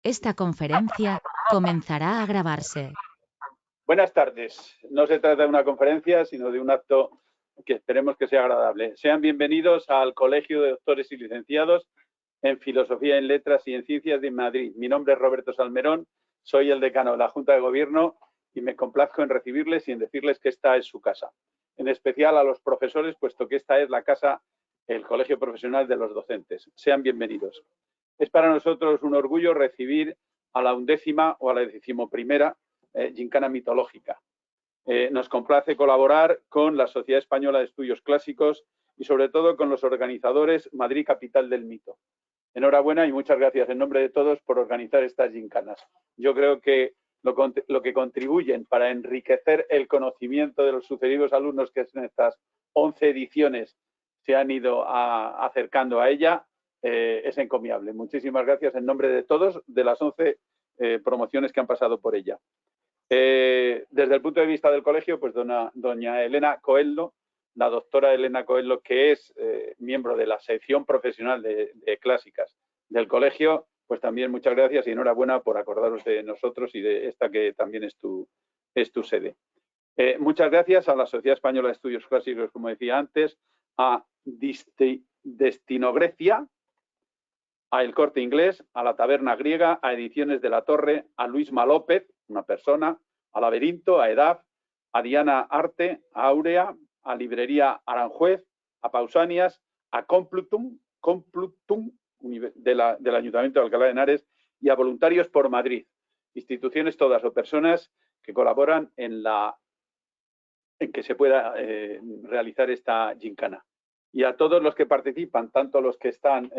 Esta conferencia comenzará a grabarse. Buenas tardes. No se trata de una conferencia, sino de un acto que esperemos que sea agradable. Sean bienvenidos al Colegio de Doctores y Licenciados en Filosofía, en Letras y en Ciencias de Madrid. Mi nombre es Roberto Salmerón, soy el decano de la Junta de Gobierno y me complazco en recibirles y en decirles que esta es su casa. En especial a los profesores, puesto que esta es la casa, el Colegio Profesional de los Docentes. Sean bienvenidos. Es para nosotros un orgullo recibir a la 11ª o a la 11ª gincana mitológica. Nos complace colaborar con la Sociedad Española de Estudios Clásicos y sobre todo con los organizadores Madrid Capital del Mito. Enhorabuena y muchas gracias en nombre de todos por organizar estas gincanas. Yo creo que lo que contribuyen para enriquecer el conocimiento de los sucesivos alumnos que en estas 11 ediciones se han ido acercando a ella es encomiable. Muchísimas gracias en nombre de todos, de las 11 promociones que han pasado por ella. Desde el punto de vista del colegio, pues doña Elena Coelho, la doctora Elena Coelho, que es miembro de la sección profesional de clásicas del colegio, pues también muchas gracias y enhorabuena por acordaros de nosotros y de esta que también es tu sede. Muchas gracias a la Sociedad Española de Estudios Clásicos, como decía antes, a Destinogrecia, a El Corte Inglés, a la Taberna Griega, a Ediciones de la Torre, a Luisma López, una persona, a Laberinto, a EDAF, a Diana Arte, a Aurea, a Librería Aranjuez, a Pausanias, a Complutum del Ayuntamiento de Alcalá de Henares y a Voluntarios por Madrid, instituciones todas o personas que colaboran en que se pueda realizar esta gincana. Y a todos los que participan, tanto los que están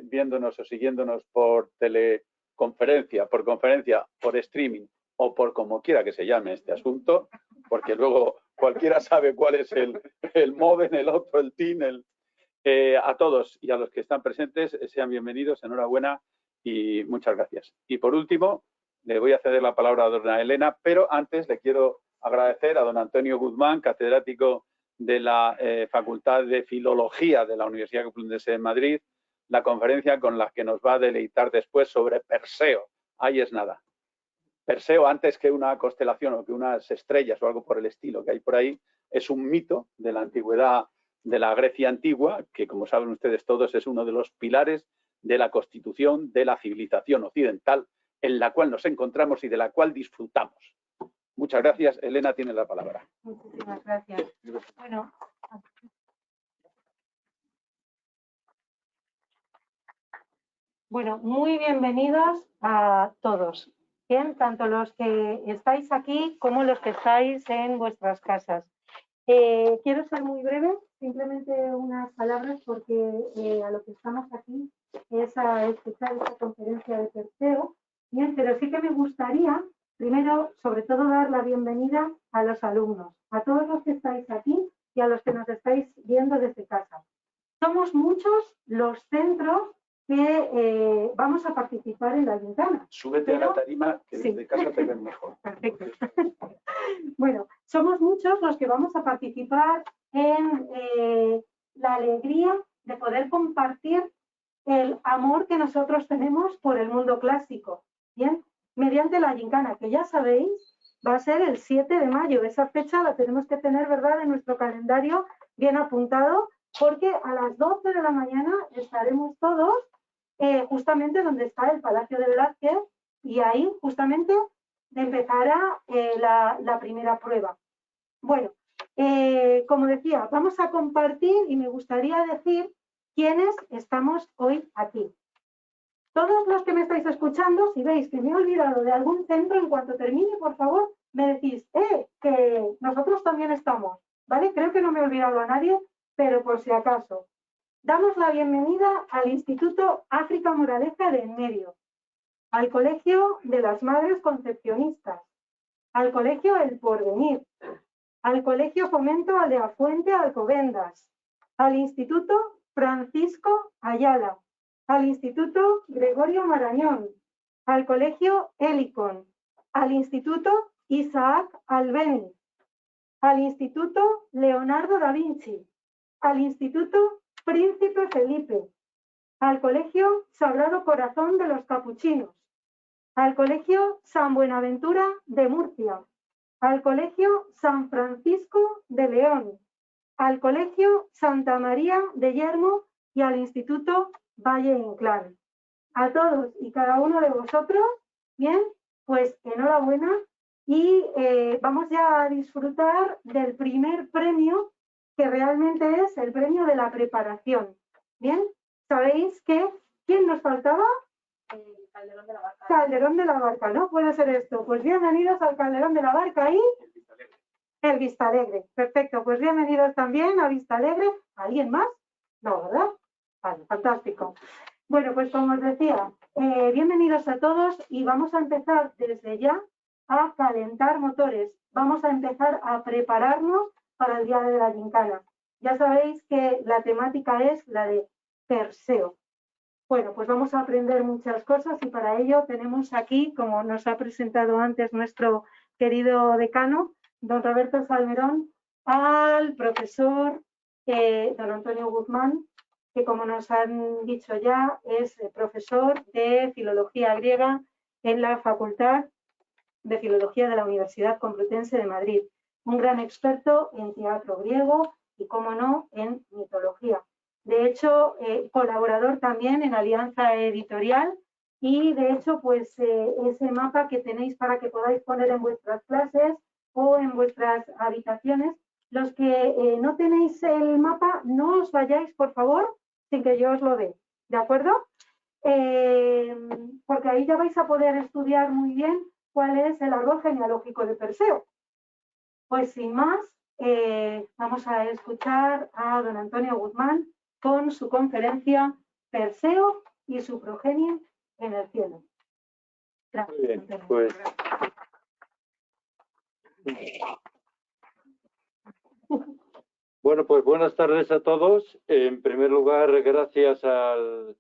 viéndonos o siguiéndonos por teleconferencia, por conferencia, por streaming o por como quiera que se llame este asunto, porque luego cualquiera sabe cuál es el modem, el otro, el TIN, a todos y a los que están presentes, sean bienvenidos, enhorabuena y muchas gracias. Y por último, le voy a ceder la palabra a doña Elena, pero antes le quiero agradecer a don Antonio Guzmán, catedrático de la Facultad de Filología de la Universidad Complutense de Madrid, la conferencia con la que nos va a deleitar después sobre Perseo. Ahí es nada. Perseo, antes que una constelación o que unas estrellas o algo por el estilo que hay por ahí, es un mito de la antigüedad de la Grecia antigua, que como saben ustedes todos es uno de los pilares de la constitución de la civilización occidental en la cual nos encontramos y de la cual disfrutamos. Muchas gracias. Elena tiene la palabra. Muchísimas gracias. Bueno, muy bienvenidos a todos. Bien, tanto los que estáis aquí como los que estáis en vuestras casas. Quiero ser muy breve, simplemente unas palabras porque a lo que estamos aquí es a escuchar esta conferencia de Perseo. Bien, pero sí que me gustaría, primero, sobre todo, dar la bienvenida a los alumnos, a todos los que estáis aquí y a los que nos estáis viendo desde casa. Somos muchos los centros que vamos a participar en la gincana. Súbete a la tarima, que desde casa te ven mejor. Perfecto. Bueno, somos muchos los que vamos a participar en la alegría de poder compartir el amor que nosotros tenemos por el mundo clásico, ¿bien? Mediante la gincana, que ya sabéis, va a ser el 7 de mayo. Esa fecha la tenemos que tener, ¿verdad?, en nuestro calendario bien apuntado, porque a las 12 de la mañana estaremos todos justamente donde está el Palacio de Velázquez y ahí justamente empezará la primera prueba. Bueno, como decía, vamos a compartir y me gustaría decir quiénes estamos hoy aquí. Todos los que me estáis escuchando, si veis que me he olvidado de algún centro, en cuanto termine, por favor, me decís, que nosotros también estamos, ¿vale? Creo que no me he olvidado a nadie, pero por si acaso. Damos la bienvenida al Instituto África Moraleja de Enmedio, al Colegio de las Madres Concepcionistas, al Colegio El Porvenir, al Colegio Fomento Aldeafuente Alcobendas, al Instituto Francisco Ayala, al Instituto Gregorio Marañón, al Colegio Helicon, al Instituto Isaac Albéniz, al Instituto Leonardo da Vinci, al Instituto Príncipe Felipe, al Colegio Sagrado Corazón de los Capuchinos, al Colegio San Buenaventura de Murcia, al Colegio San Francisco de León, al Colegio Santa María de Yermo y al Instituto Valle Inclán. A todos y cada uno de vosotros, bien, pues enhorabuena y vamos ya a disfrutar del primer premio, que realmente es el premio de la preparación. Bien, ¿sabéis que quién nos faltaba? Calderón de la Barca. Calderón de la Barca, ¿no? Puede ser esto. Pues bienvenidos al Calderón de la Barca y el Vistalegre. Perfecto, pues bienvenidos también a Vistalegre. ¿Alguien más? No, ¿verdad? Vale, fantástico. Bueno, pues como os decía, bienvenidos a todos y vamos a empezar desde ya a calentar motores. Vamos a empezar a prepararnos para el día de la gincana. Ya sabéis que la temática es la de Perseo. Bueno, pues vamos a aprender muchas cosas y para ello tenemos aquí, como nos ha presentado antes nuestro querido decano, don Roberto Salmerón, al profesor don Antonio Guzmán, que como nos han dicho ya, es profesor de Filología Griega en la Facultad de Filología de la Universidad Complutense de Madrid. Un gran experto en teatro griego y, como no, en mitología. De hecho, colaborador también en Alianza Editorial y, de hecho, pues ese mapa que tenéis para que podáis poner en vuestras clases o en vuestras habitaciones. Los que no tenéis el mapa, no os vayáis, por favor, sin que yo os lo dé, ¿de acuerdo? Porque ahí ya vais a poder estudiar muy bien cuál es el árbol genealógico de Perseo. Pues sin más, vamos a escuchar a don Antonio Guzmán con su conferencia Perseo y su progenie en el cielo. Gracias. Muy bien, pues... Bueno, pues buenas tardes a todos. En primer lugar, gracias al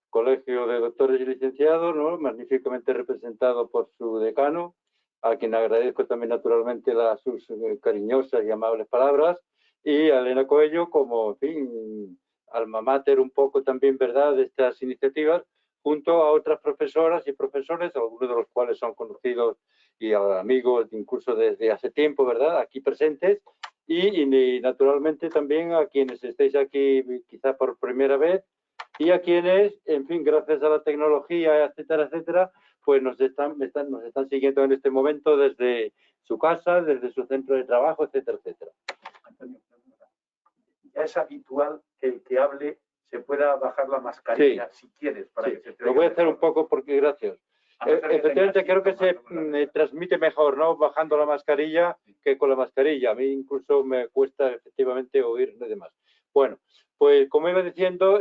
Colegio de Doctores y Licenciados, ¿no?, magníficamente representado por su decano, a quien agradezco también naturalmente sus cariñosas y amables palabras, y a Elena Coello como, en fin, alma mater un poco también, ¿verdad?, de estas iniciativas, junto a otras profesoras y profesores, algunos de los cuales son conocidos y amigos incluso desde hace tiempo, ¿verdad?, aquí presentes, y naturalmente también a quienes estéis aquí quizá por primera vez, y a quienes, en fin, gracias a la tecnología, etcétera, etcétera, pues nos están siguiendo en este momento desde su casa, desde su centro de trabajo, etcétera, etcétera. Antonio, ya es habitual que el que hable se pueda bajar la mascarilla, sí, si quieres, para que se te oiga. Lo voy a hacer un poco porque, gracias. Efectivamente, creo que se transmite mejor, ¿no?, bajando la mascarilla que con la mascarilla. A mí incluso me cuesta efectivamente oír de demás. Bueno, pues como iba diciendo,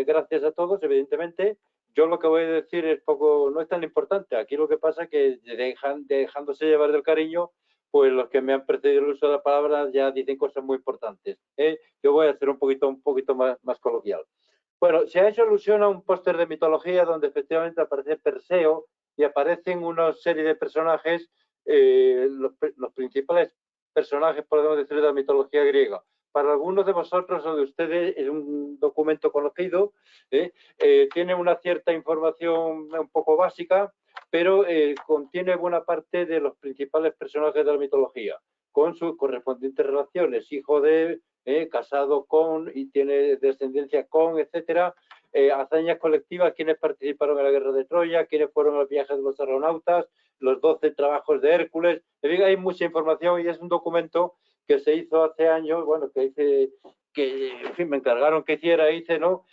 gracias a todos, evidentemente. Yo lo que voy a decir es poco, no es tan importante. Aquí lo que pasa es que dejándose llevar del cariño, pues los que me han precedido el uso de la palabra ya dicen cosas muy importantes. Yo voy a hacer un poquito más coloquial. Bueno, se ha hecho alusión a un póster de mitología donde efectivamente aparece Perseo y aparecen una serie de personajes, los principales personajes, podemos decir, de la mitología griega. Para algunos de vosotros o de ustedes es un documento conocido, tiene una cierta información un poco básica, pero contiene buena parte de los principales personajes de la mitología, con sus correspondientes relaciones, hijo de, casado con y tiene descendencia con, etcétera, hazañas colectivas, quienes participaron en la guerra de Troya, quienes fueron a los viajes de los argonautas, los 12 trabajos de Hércules. En fin, hay mucha información y es un documento que se hizo hace años, bueno, en fin, me encargaron que hice, ¿no?,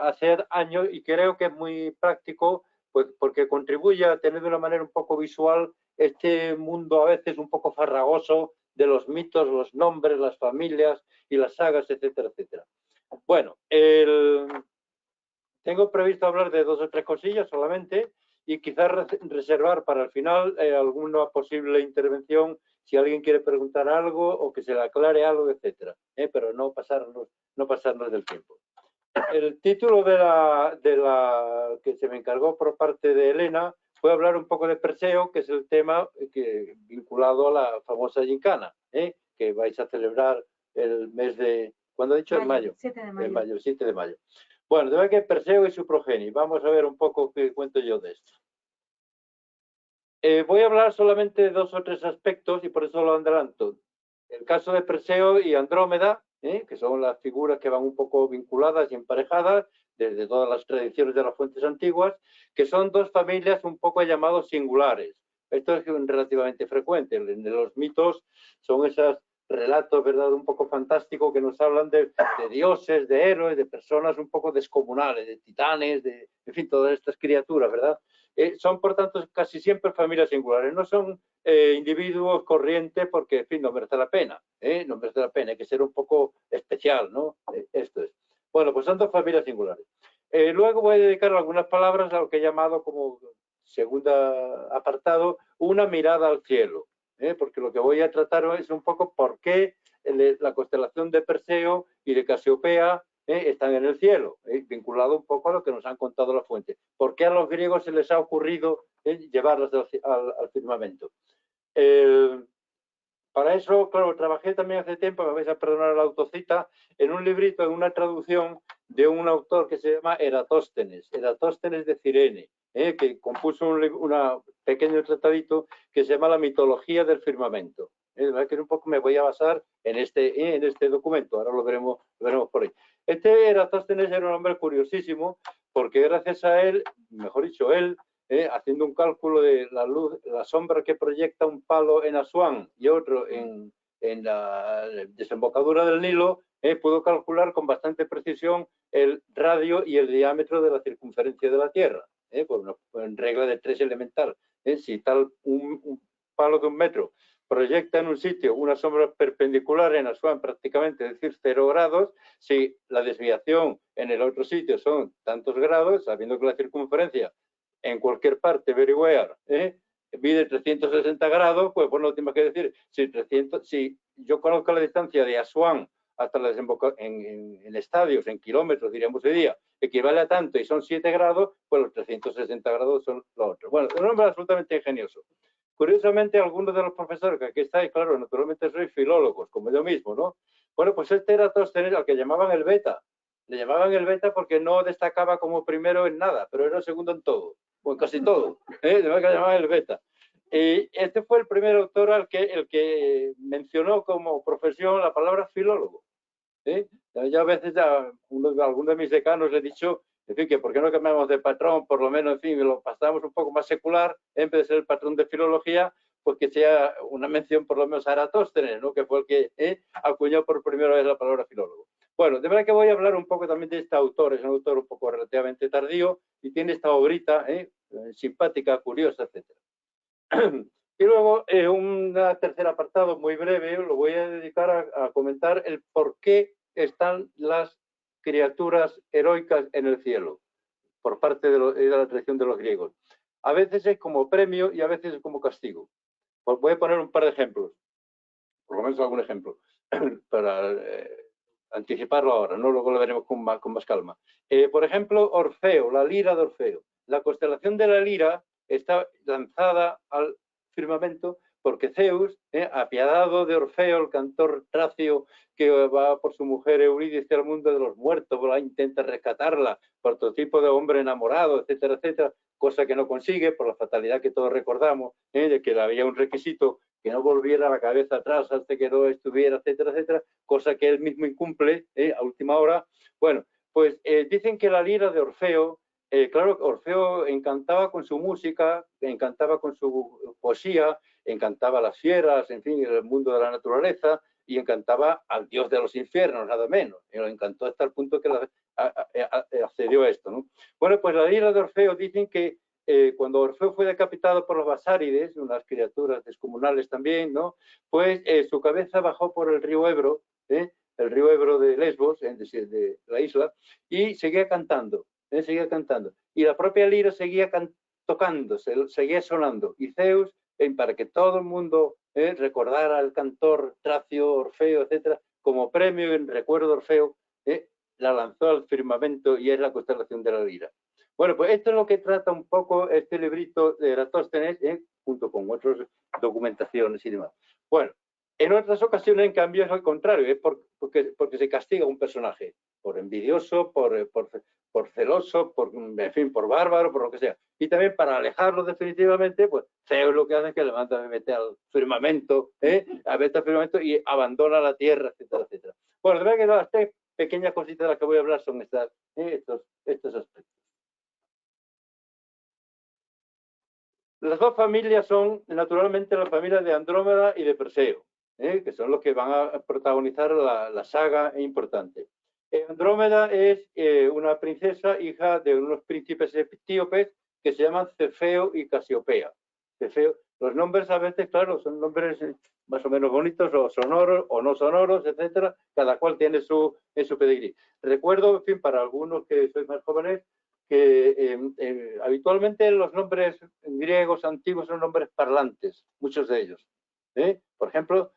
hace años, y creo que es muy práctico, pues porque contribuye a tener de una manera un poco visual este mundo a veces un poco farragoso de los mitos, los nombres, las familias y las sagas, etcétera, etcétera. Bueno, tengo previsto hablar de 2 o 3 cosillas solamente y quizás reservar para el final alguna posible intervención si alguien quiere preguntar algo o que se le aclare algo, etcétera, pero no pasarnos del tiempo. El título de la que se me encargó por parte de Elena fue hablar un poco de Perseo, que es el tema vinculado a la famosa gincana, que vais a celebrar el mes de... ¿Cuándo he dicho? En mayo. 7 de mayo. En mayo, el 7 de mayo. Bueno, de verdad que Perseo y su progenie. Vamos a ver un poco qué cuento yo de esto. Voy a hablar solamente de 2 o 3 aspectos y por eso lo adelanto. El caso de Perseo y Andrómeda, que son las figuras que van un poco vinculadas y emparejadas desde todas las tradiciones de las fuentes antiguas, que son 2 familias un poco llamados singulares. Esto es relativamente frecuente. En los mitos son esos relatos, ¿verdad?, un poco fantásticos que nos hablan de dioses, de héroes, de personas un poco descomunales, de titanes, en fin, todas estas criaturas, ¿verdad? Son, por tanto, casi siempre familias singulares. No son individuos corrientes porque, en fin, no merece la pena. No merece la pena. Hay que ser un poco especial, ¿no? Esto es. Bueno, pues son 2 familias singulares. Luego voy a dedicar algunas palabras a lo que he llamado como segunda apartado, una mirada al cielo. Porque lo que voy a tratar es un poco por qué la constelación de Perseo y de Casiopea están en el cielo, vinculado un poco a lo que nos han contado las fuentes. ¿Por qué a los griegos se les ha ocurrido llevarlas al firmamento? Para eso, claro, trabajé también hace tiempo, me vais a perdonar la autocita, en un librito, en una traducción de un autor que se llama Eratóstenes de Cirene, que compuso un pequeño tratadito que se llama La mitología del firmamento. Que un poco me voy a basar en este documento, ahora lo veremos por ahí. Este Eratóstenes era un hombre curiosísimo, porque gracias a él, mejor dicho, él, haciendo un cálculo de la luz, la sombra que proyecta un palo en Asuán y otro en la desembocadura del Nilo, pudo calcular con bastante precisión el radio y el diámetro de la circunferencia de la Tierra, por una regla de 3 elemental. Si tal un palo de 1 metro proyecta en un sitio una sombra perpendicular en Asuán prácticamente, es decir, 0 grados, si la desviación en el otro sitio son tantos grados, sabiendo que la circunferencia en cualquier parte, everywhere, mide 360 grados, pues bueno, lo tengo que decir, si yo conozco la distancia de Asuán hasta la desembocadura en estadios, en kilómetros, diríamos hoy día, equivale a tanto y son 7 grados, pues los 360 grados son los otros. Bueno, es un hombre absolutamente ingenioso. Curiosamente, algunos de los profesores que aquí estáis, claro, naturalmente sois filólogos, como yo mismo, ¿no? Bueno, pues este era Eratóstenes, al que llamaban el beta. Le llamaban el beta porque no destacaba como primero en nada, pero era segundo en todo, o en casi todo. Le llamaban el beta. Y este fue el primer autor el que mencionó como profesión la palabra filólogo. Ya a veces a algunos de mis decanos le he dicho, en fin, que por qué no cambiamos de patrón, por lo menos, en fin, lo pasamos un poco más secular, en vez de ser el patrón de filología, pues que sea una mención por lo menos a Eratóstenes, ¿no?, que fue el que acuñó por primera vez la palabra filólogo. Bueno, de verdad que voy a hablar un poco también de este autor, es un autor un poco relativamente tardío y tiene esta obrita simpática, curiosa, etc. Y luego, un tercer apartado muy breve, lo voy a dedicar a comentar el por qué están las criaturas heroicas en el cielo, por parte de la tradición de los griegos. A veces es como premio y a veces es como castigo. Pues voy a poner un par de ejemplos, por lo menos algún ejemplo, para anticiparlo ahora, ¿no? Luego lo veremos con más calma. Por ejemplo, Orfeo, la lira de Orfeo. La constelación de la lira está lanzada al firmamento porque Zeus, apiadado de Orfeo, el cantor tracio que va por su mujer Eurídice al mundo de los muertos, intenta rescatarla por todo tipo de hombre enamorado, etcétera, etcétera, cosa que no consigue por la fatalidad que todos recordamos, de que había un requisito que no volviera la cabeza atrás hasta que no estuviera, etcétera, etcétera, cosa que él mismo incumple a última hora. Bueno, pues dicen que la lira de Orfeo, claro, Orfeo encantaba con su música, encantaba con su poesía, encantaba a las fieras, en fin, el mundo de la naturaleza, y encantaba al dios de los infiernos, nada menos. Y lo encantó hasta el punto que accedió a esto, ¿no? Bueno, pues la lira de Orfeo dicen que cuando Orfeo fue decapitado por los basárides, unas criaturas descomunales también, ¿no?, pues su cabeza bajó por el río Ebro, el río Ebro de Lesbos, de la isla, y seguía cantando, seguía cantando. Y la propia lira seguía tocando, seguía sonando. Y Zeus, para que todo el mundo recordara al cantor tracio, Orfeo, etcétera, como premio en recuerdo de Orfeo, la lanzó al firmamento y es la constelación de la lira. Bueno, pues esto es lo que trata un poco este librito de Eratóstenes, junto con otras documentaciones y demás. Bueno, en otras ocasiones, en cambio, es al contrario, es porque se castiga a un personaje. por envidioso, por celoso, en fin, por bárbaro, por lo que sea. Y también para alejarlo definitivamente, pues Zeus lo que hace es que le manda a meter al firmamento, a meter al firmamento y abandona la tierra, etcétera, etcétera. Bueno, de verdad que las tres pequeñas cositas de las que voy a hablar son estos aspectos. Las dos familias son, naturalmente, la familia de Andrómeda y de Perseo, que son los que van a protagonizar la saga importante. Andrómeda es una princesa, hija de unos príncipes etíopes que se llaman Cefeo y Casiopea. Cefeo, los nombres a veces, claro, son nombres más o menos bonitos, o sonoros, o no sonoros, etcétera. Cada cual tiene su pedigrí. Recuerdo, en fin, para algunos que sois más jóvenes, que habitualmente los nombres griegos antiguos son nombres parlantes, muchos de ellos. Por ejemplo,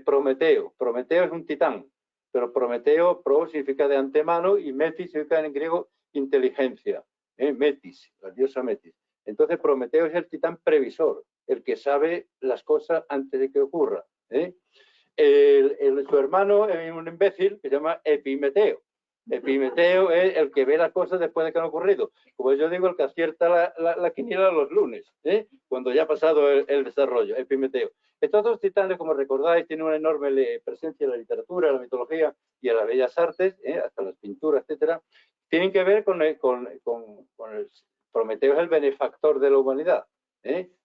Prometeo. Prometeo es un titán, pero Prometeo, pro significa de antemano y metis significa en griego inteligencia. Metis, la diosa Metis. Entonces Prometeo es el titán previsor, el que sabe las cosas antes de que ocurra. Su hermano es un imbécil que se llama Epimeteo. Epimeteo es el que ve las cosas después de que han ocurrido. Como yo digo, el que acierta la quiniela los lunes, cuando ya ha pasado el desarrollo, Epimeteo. Estos dos titanes, como recordáis, tienen una enorme presencia en la literatura, en la mitología y en las bellas artes, hasta las pinturas, etcétera. Tienen que ver con el Prometeo, es el benefactor de la humanidad.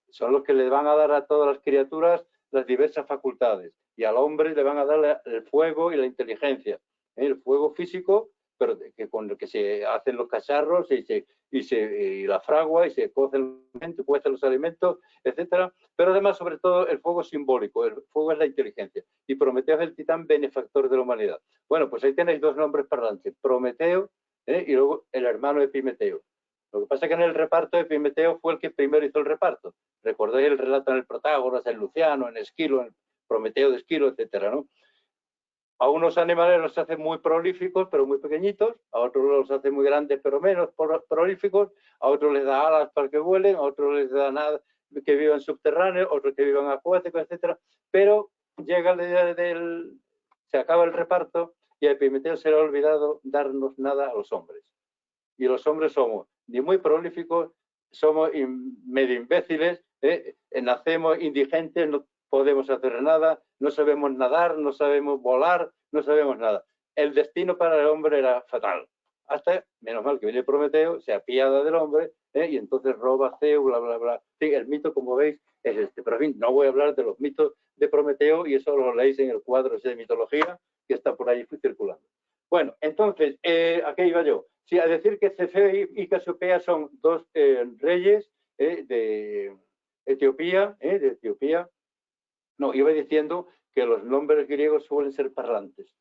Son los que le van a dar a todas las criaturas las diversas facultades, y al hombre le van a dar el fuego y la inteligencia. El fuego físico, pero con el que se hacen los cacharros y la fragua y se cuecen los alimentos, etcétera. Pero además, sobre todo, el fuego simbólico. El fuego es la inteligencia. Y Prometeo es el titán benefactor de la humanidad. Bueno, pues ahí tenéis dos nombres parlantes. Prometeo y luego el hermano Epimeteo. Lo que pasa es que en el reparto Epimeteo fue el que primero hizo el reparto. Recordáis el relato en el Protágoras, en Luciano, en Esquilo, en Prometeo de Esquilo, etcétera, ¿no? A unos animales los hace muy prolíficos, pero muy pequeñitos. A otros los hace muy grandes, pero menos prolíficos. A otros les da alas para que vuelen. A otros les da nada que vivan subterráneos, otros que vivan acuáticos, etcétera. Pero llega la idea se acaba el reparto y a Epimeteo se le ha olvidado darnos nada a los hombres. Y los hombres somos ni muy prolíficos, somos medio imbéciles, nacemos indigentes, no podemos hacer nada, no sabemos nadar, no sabemos volar, no sabemos nada. El destino para el hombre era fatal. Hasta, menos mal que viene Prometeo, se apiada del hombre, y entonces roba a Zeus, bla, bla, bla. Sí, el mito, como veis, es este. Pero en fin, no voy a hablar de los mitos de Prometeo, y eso lo leéis en el cuadro ese de mitología que está por ahí circulando. Bueno, entonces, ¿a qué iba yo? Sí, a decir que Cefeo y Casiopea son dos reyes de Etiopía, No, iba diciendo que los nombres griegos suelen ser parlantes.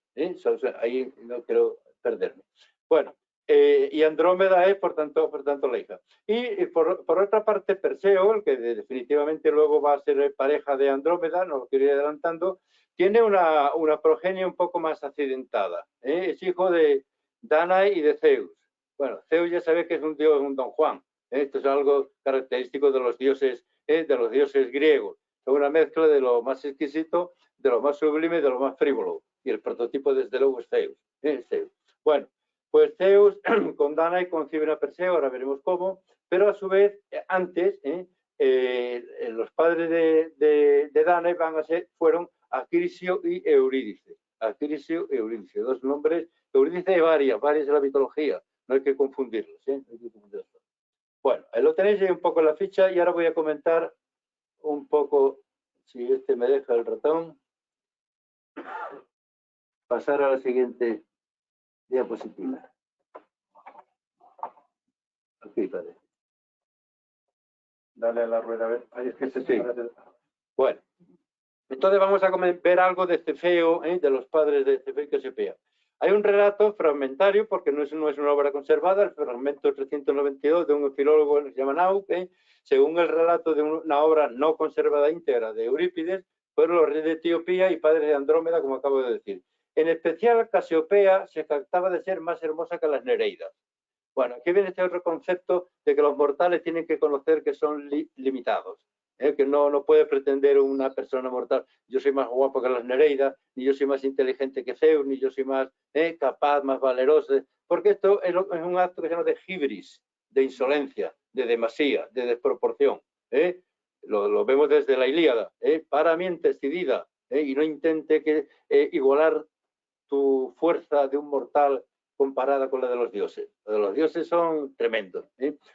Ahí no quiero perderme. Bueno, y Andrómeda es, por tanto, la hija. Y por otra parte, Perseo, el que definitivamente luego va a ser pareja de Andrómeda, no lo quiero ir adelantando, tiene una progenie un poco más accidentada. Es hijo de Danae y de Zeus. Bueno, Zeus ya sabe que es un dios, un don Juan. Esto es algo característico de los dioses griegos. Es una mezcla de lo más exquisito, de lo más sublime y de lo más frívolo. Y el prototipo, desde luego, es Zeus. Zeus. Bueno, pues Zeus con Danae conciben a Perseo, ahora veremos cómo, pero a su vez, antes, los padres de Danae fueron Acrisio y Eurídice. Acrisio y Eurídice, dos nombres. Eurídice hay varias de la mitología, no hay que confundirlos. No hay que confundirlos. Bueno, ahí lo tenéis ahí un poco en la ficha y ahora voy a comentar un poco, si me deja el ratón, pasar a la siguiente diapositiva. Aquí parece. Dale a la rueda, a ver. Ahí es que sí. Bueno, entonces vamos a ver algo de Cefeo, de los padres de Cefeo y Casiopea. Hay un relato fragmentario, porque no es una obra conservada, el fragmento 392 de un filólogo que se llama Nauk, según el relato de una obra no conservada íntegra de Eurípides, fueron los reyes de Etiopía y padres de Andrómeda, como acabo de decir. En especial, Casiopea se jactaba de ser más hermosa que las Nereidas. Bueno, aquí viene este otro concepto de que los mortales tienen que conocer que son limitados. que no puede pretender una persona mortal, yo soy más guapo que las Nereidas, ni yo soy más inteligente que Zeus, ni yo soy más capaz, más valeroso, porque esto es un acto que se llama de hibris, de insolencia, de demasía, de desproporción. Lo vemos desde la Ilíada. Para mientes, decidida, y no intente igualar tu fuerza de un mortal comparada con la de los dioses. Los de los dioses son tremendos.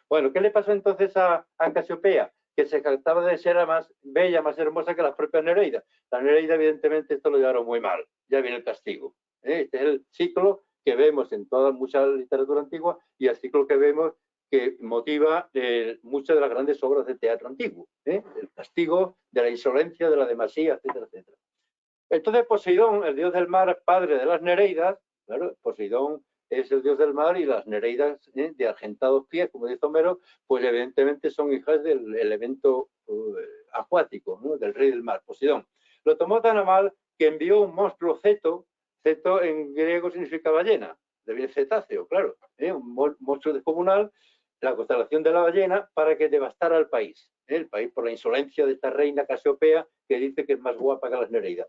Bueno, ¿qué le pasó entonces a Casiopea? Que se jactaba de ser más bella, más hermosa que las propias Nereidas. Las Nereidas, evidentemente, esto lo llevaron muy mal. Ya viene el castigo. Este es el ciclo que vemos en toda mucha literatura antigua y el ciclo que vemos que motiva muchas de las grandes obras de teatro antiguo. El castigo de la insolencia, de la demasía, etcétera, etcétera. Entonces Poseidón, el dios del mar, padre de las Nereidas, claro, Poseidón es el dios del mar y las Nereidas de argentados pies, como dice Homero, pues evidentemente son hijas del elemento acuático, ¿no? Del rey del mar, Poseidón. Lo tomó tan a mal que envió un monstruo Ceto, Ceto en griego significa ballena, de cetáceo, claro, un monstruo descomunal, la constelación de la ballena, para que devastara el país por la insolencia de esta reina Casiopea que dice que es más guapa que las Nereidas.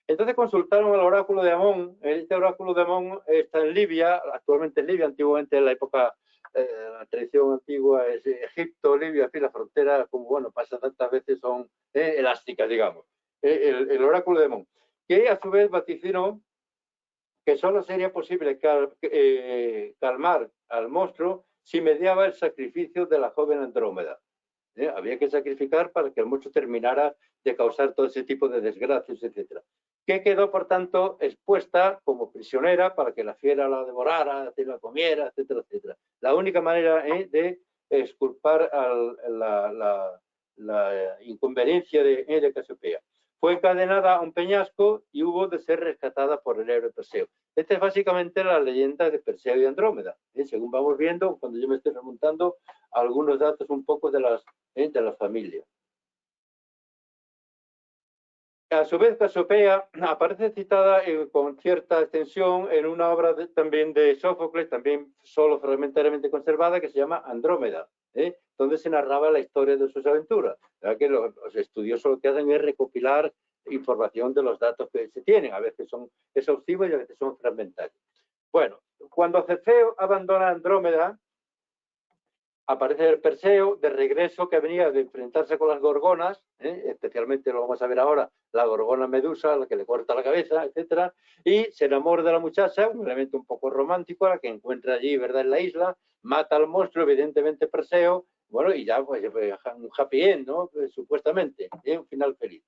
Entonces consultaron al oráculo de Amón. Este oráculo de Amón está en Libia, actualmente en Libia, antiguamente en la época, la tradición antigua es Egipto, Libia, en fin, las fronteras, como bueno, pasa tantas veces, son elásticas, digamos. El oráculo de Amón, que a su vez vaticinó que solo sería posible calmar al monstruo si mediaba el sacrificio de la joven Andrómeda. Había que sacrificar para que el monstruo terminara de causar todo ese tipo de desgracias, etc. Que quedó, por tanto, expuesta como prisionera para que la fiera la devorara, la comiera, etcétera, etcétera. La única manera de exculpar la inconveniencia de Casiopea. Fue encadenada a un peñasco y hubo de ser rescatada por el héroe Perseo. Esta es básicamente la leyenda de Perseo y Andrómeda. Según vamos viendo, cuando yo me estoy remontando, algunos datos un poco de la familia. A su vez, Casiopea aparece citada con cierta extensión en una obra también de Sófocles, también solo fragmentariamente conservada, que se llama Andrómeda, donde se narraba la historia de sus aventuras. Que los estudiosos lo que hacen es recopilar información de los datos que se tienen. A veces son exhaustivos y a veces son fragmentarios. Bueno, cuando Cefeo abandona Andrómeda, aparece el Perseo de regreso, que venía de enfrentarse con las gorgonas, especialmente lo vamos a ver ahora, la gorgona Medusa, la que le corta la cabeza, etcétera, y se enamora de la muchacha, un elemento un poco romántico, la que encuentra allí, ¿verdad?, en la isla, mata al monstruo, evidentemente Perseo, bueno, y ya pues un happy end, ¿no?, supuestamente, un final feliz.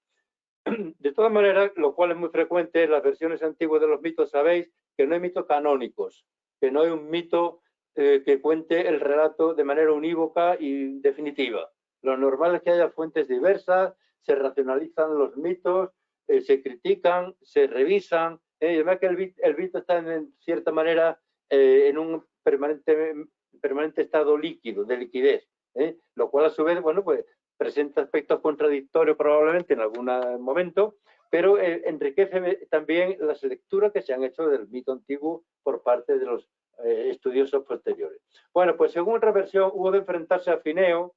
De todas maneras, lo cual es muy frecuente en las versiones antiguas de los mitos, sabéis que no hay mitos canónicos, que no hay un mito que cuente el relato de manera unívoca y definitiva. Lo normal es que haya fuentes diversas, se racionalizan los mitos, se critican, se revisan. Además que el mito está en cierta manera en un permanente estado líquido, de liquidez, lo cual a su vez, bueno, pues presenta aspectos contradictorios probablemente en algún momento, pero enriquece también las lecturas que se han hecho del mito antiguo por parte de los estudiosos posteriores. Bueno, pues según otra versión, hubo de enfrentarse a Fineo,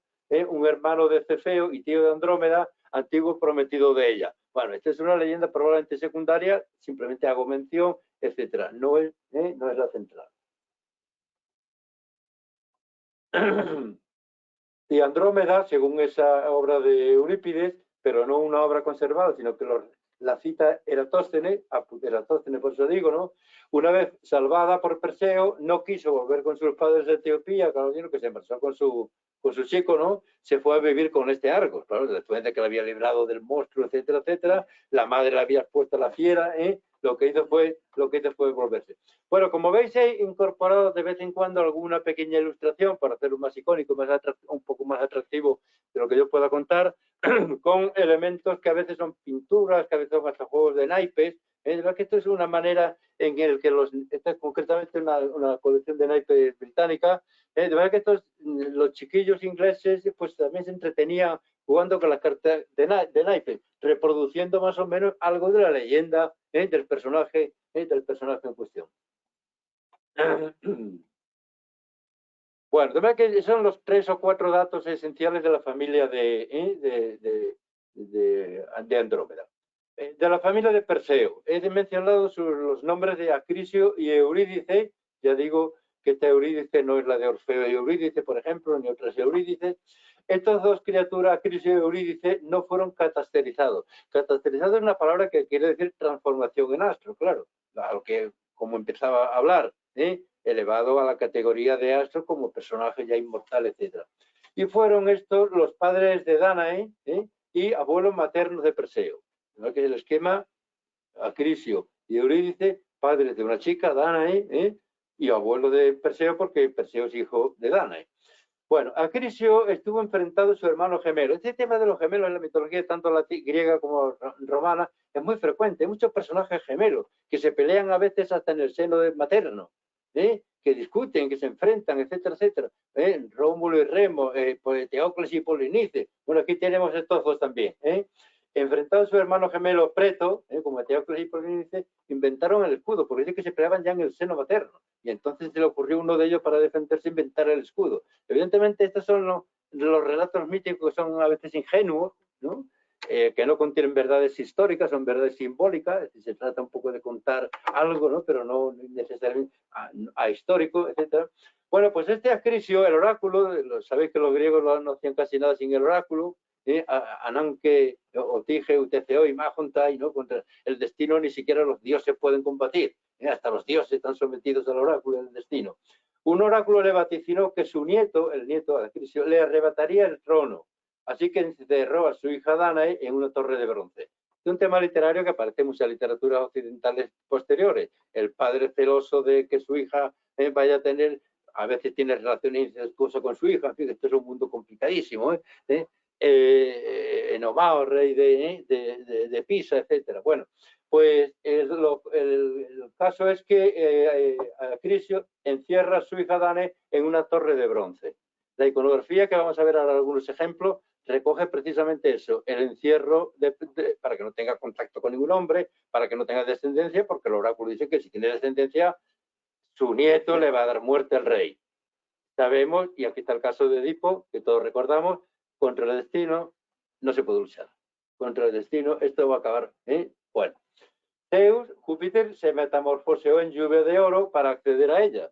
un hermano de Cefeo y tío de Andrómeda, antiguo prometido de ella. Bueno, esta es una leyenda probablemente secundaria, simplemente hago mención, etcétera. No es la central. Y Andrómeda, según esa obra de Eurípides, pero no una obra conservada, sino que la cita Eratóstenes, por eso digo, ¿no? Una vez salvada por Perseo, no quiso volver con sus padres de Etiopía, claro, que se marchó con su chico, ¿no? Se fue a vivir con este Argos, claro, después de que la había librado del monstruo, etcétera, etcétera, la madre la había expuesto a la fiera, lo que hizo fue volverse. Bueno, como veis, he incorporado de vez en cuando alguna pequeña ilustración para hacerlo más icónico, un poco más atractivo de lo que yo pueda contar, con elementos que a veces son pinturas, que a veces son hasta juegos de naipes. Que esto es una manera en el que esta es concretamente una colección de naipes británica, de verdad que los chiquillos ingleses pues también se entretenían jugando con las cartas de naipes, reproduciendo más o menos algo de la leyenda del personaje en cuestión. Bueno, de verdad que son los 3 o 4 datos esenciales de la familia de Andrómeda. De la familia de Perseo, he mencionado los nombres de Acrisio y Eurídice. Ya digo que esta Eurídice no es la de Orfeo y Eurídice, por ejemplo, ni otras Eurídices. Estas dos criaturas, Acrisio y Eurídice, no fueron catasterizados. Catasterizados es una palabra que quiere decir transformación en astro, claro, a lo que, como empezaba a hablar, elevado a la categoría de astro como personaje ya inmortal, etc. Y fueron estos los padres de Dánae y abuelos maternos de Perseo. ¿No? Que es el esquema: Acrisio y Eurídice, padres de una chica, Dánae, y abuelo de Perseo, porque Perseo es hijo de Dánae. Bueno, Acrisio estuvo enfrentado a su hermano gemelo. Este tema de los gemelos en la mitología, tanto la griega como romana, es muy frecuente. Hay muchos personajes gemelos que se pelean a veces hasta en el seno materno, que discuten, que se enfrentan, etcétera, etcétera. Rómulo y Remo, pues, Teocles y Polinice. Bueno, aquí tenemos estos dos también. Enfrentados a su hermano gemelo Preto, como Teocles y Polinice, inventaron el escudo, porque dice que se peleaban ya en el seno materno. Y entonces se le ocurrió a uno de ellos, para defenderse, inventar el escudo. Evidentemente, estos son los relatos míticos, que son a veces ingenuos, ¿no? Que no contienen verdades históricas, son verdades simbólicas. Es decir, se trata un poco de contar algo, ¿no? Pero no necesariamente a histórico, etc. Bueno, pues este Acrisio, el oráculo, sabéis que los griegos no hacían casi nada sin el oráculo, Ananke, Otige, Utco y Mahontai, ¿no? Contra el destino ni siquiera los dioses pueden combatir. Hasta los dioses están sometidos al oráculo del destino. Un oráculo le vaticinó que su nieto, el nieto de Acrisio, le arrebataría el trono. Así que encerró a su hija Dánae en una torre de bronce. Es un tema literario que aparece en muchas literaturas occidentales posteriores. El padre celoso de que su hija vaya a tener, a veces tiene relaciones incestuosas con su hija. En fin, esto es un mundo complicadísimo. Enomao, rey de Pisa, etcétera. Bueno, pues el caso es que Acrisio encierra a su hija Dánae en una torre de bronce. La iconografía, que vamos a ver ahora algunos ejemplos, recoge precisamente eso: el encierro para que no tenga contacto con ningún hombre, para que no tenga descendencia, porque el oráculo dice que si tiene descendencia, su nieto le va a dar muerte al rey. Sabemos, y aquí está el caso de Edipo, que todos recordamos: contra el destino no se puede luchar. Contra el destino esto va a acabar. Bueno, Zeus, Júpiter, se metamorfoseó en lluvia de oro para acceder a ella.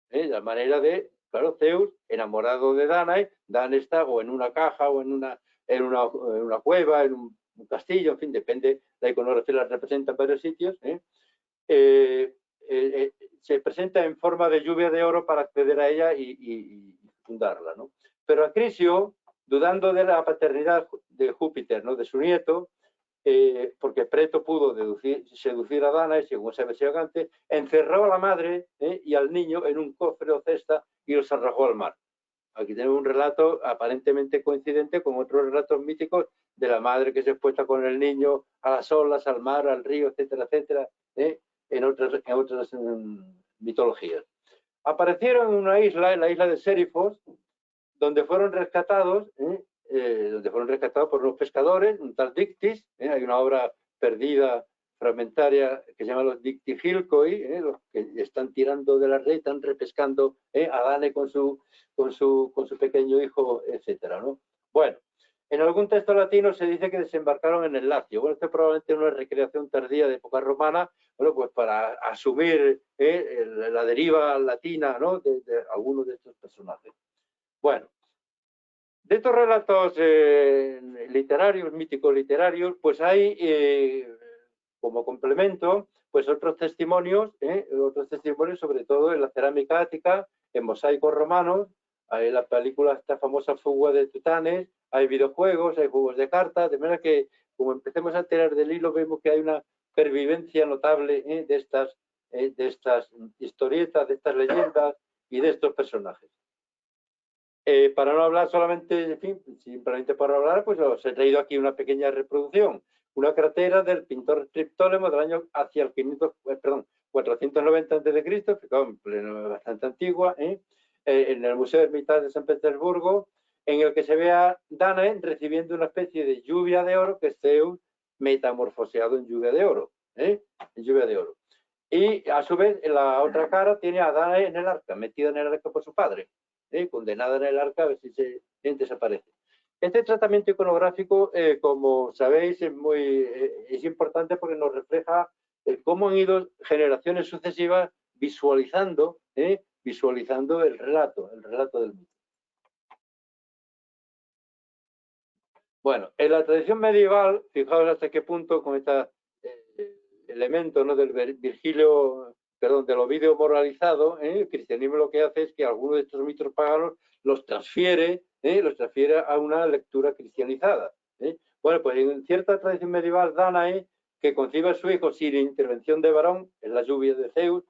La manera de, claro, Zeus, enamorado de Dánae, Dánae está o en una caja o en una cueva, en un castillo, en fin, depende, la iconografía la representa en varios sitios. Se presenta en forma de lluvia de oro para acceder a ella y fundarla, ¿no? Pero Acrisio, dudando de la paternidad de Júpiter, ¿no? De su nieto, porque Preto pudo seducir a Dánae, según se decía antes, encerró a la madre y al niño en un cofre o cesta y los arrojó al mar. Aquí tenemos un relato aparentemente coincidente con otros relatos míticos de la madre que se expuesta con el niño a las olas, al mar, al río, etcétera, etcétera, en otras mitologías. Aparecieron en una isla, en la isla de Sérifos, donde fueron rescatados por unos pescadores, un tal Dictis. Hay una obra perdida, fragmentaria, que se llama los Dictigilcoi, los que están tirando de la red, están repescando a Dánae con su pequeño hijo, etcétera, ¿no? Bueno, en algún texto latino se dice que desembarcaron en el Lacio. Bueno, esto probablemente es una recreación tardía de época romana, bueno, pues para asumir la deriva latina, ¿no? de algunos de estos personajes. Bueno, de estos relatos literarios, míticos literarios, pues hay como complemento, pues otros testimonios sobre todo en la cerámica ática, en mosaicos romanos. Hay la película, esta famosa Fuga de Titanes, hay videojuegos, hay juegos de cartas, de manera que, como empecemos a tirar del hilo, vemos que hay una pervivencia notable de estas historietas, de estas leyendas y de estos personajes. Para no hablar solamente, en fin, simplemente para hablar, pues os he traído aquí una pequeña reproducción, una cartera del pintor Triptólemo del año hacia el 490 a.C., bastante antigua, en el Museo Hermitage de San Petersburgo, en el que se ve a Dánae recibiendo una especie de lluvia de oro, que es Zeus metamorfoseado en lluvia de oro. En lluvia de oro. Y a su vez, en la otra cara tiene a Danae en el arca, metida en el arca por su padre, condenada en el arca a ver si se desaparece. Este tratamiento iconográfico, como sabéis, es importante porque nos refleja cómo han ido generaciones sucesivas visualizando el relato del mito. Bueno, en la tradición medieval, fijaos hasta qué punto con este elemento, ¿no?, del del Ovidio moralizado, el cristianismo lo que hace es que algunos de estos mitos paganos los transfiere a una lectura cristianizada. Bueno, pues en cierta tradición medieval, Danae, que concibe a su hijo sin intervención de varón, en la lluvia de Zeus,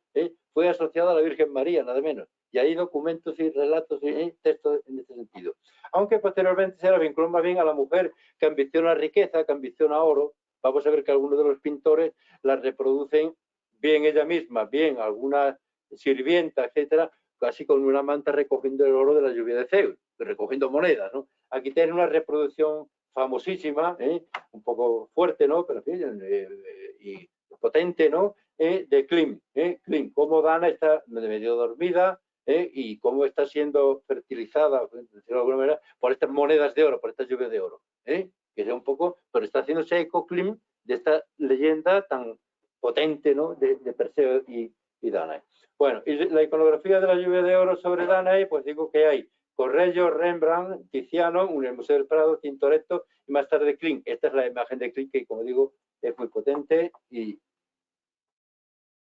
fue asociada a la Virgen María, nada menos. Y hay documentos y relatos y textos en este sentido. Aunque posteriormente se la vinculó más bien a la mujer que ambiciona riqueza, que ambiciona oro. Vamos a ver que algunos de los pintores la reproducen bien ella misma, bien alguna sirvienta, etcétera, casi con una manta recogiendo el oro de la lluvia de Zeus, recogiendo monedas, ¿no? Aquí tiene una reproducción famosísima, un poco fuerte, ¿no?, pero y potente, ¿no?, de Klim. Klim, cómo Dana está medio dormida y cómo está siendo fertilizada, por decirlo de alguna manera, por estas monedas de oro, por estas lluvias de oro. Que sea un poco, pero está haciéndose eco Klim de esta leyenda tan potente, ¿no?, de Perseo y Danae. Bueno, y la iconografía de la lluvia de oro sobre Danae, pues digo que hay Correggio, Rembrandt, Tiziano, en el Museo del Prado, Tintoretto y más tarde Klim. Esta es la imagen de Klim que, como digo, es muy potente y,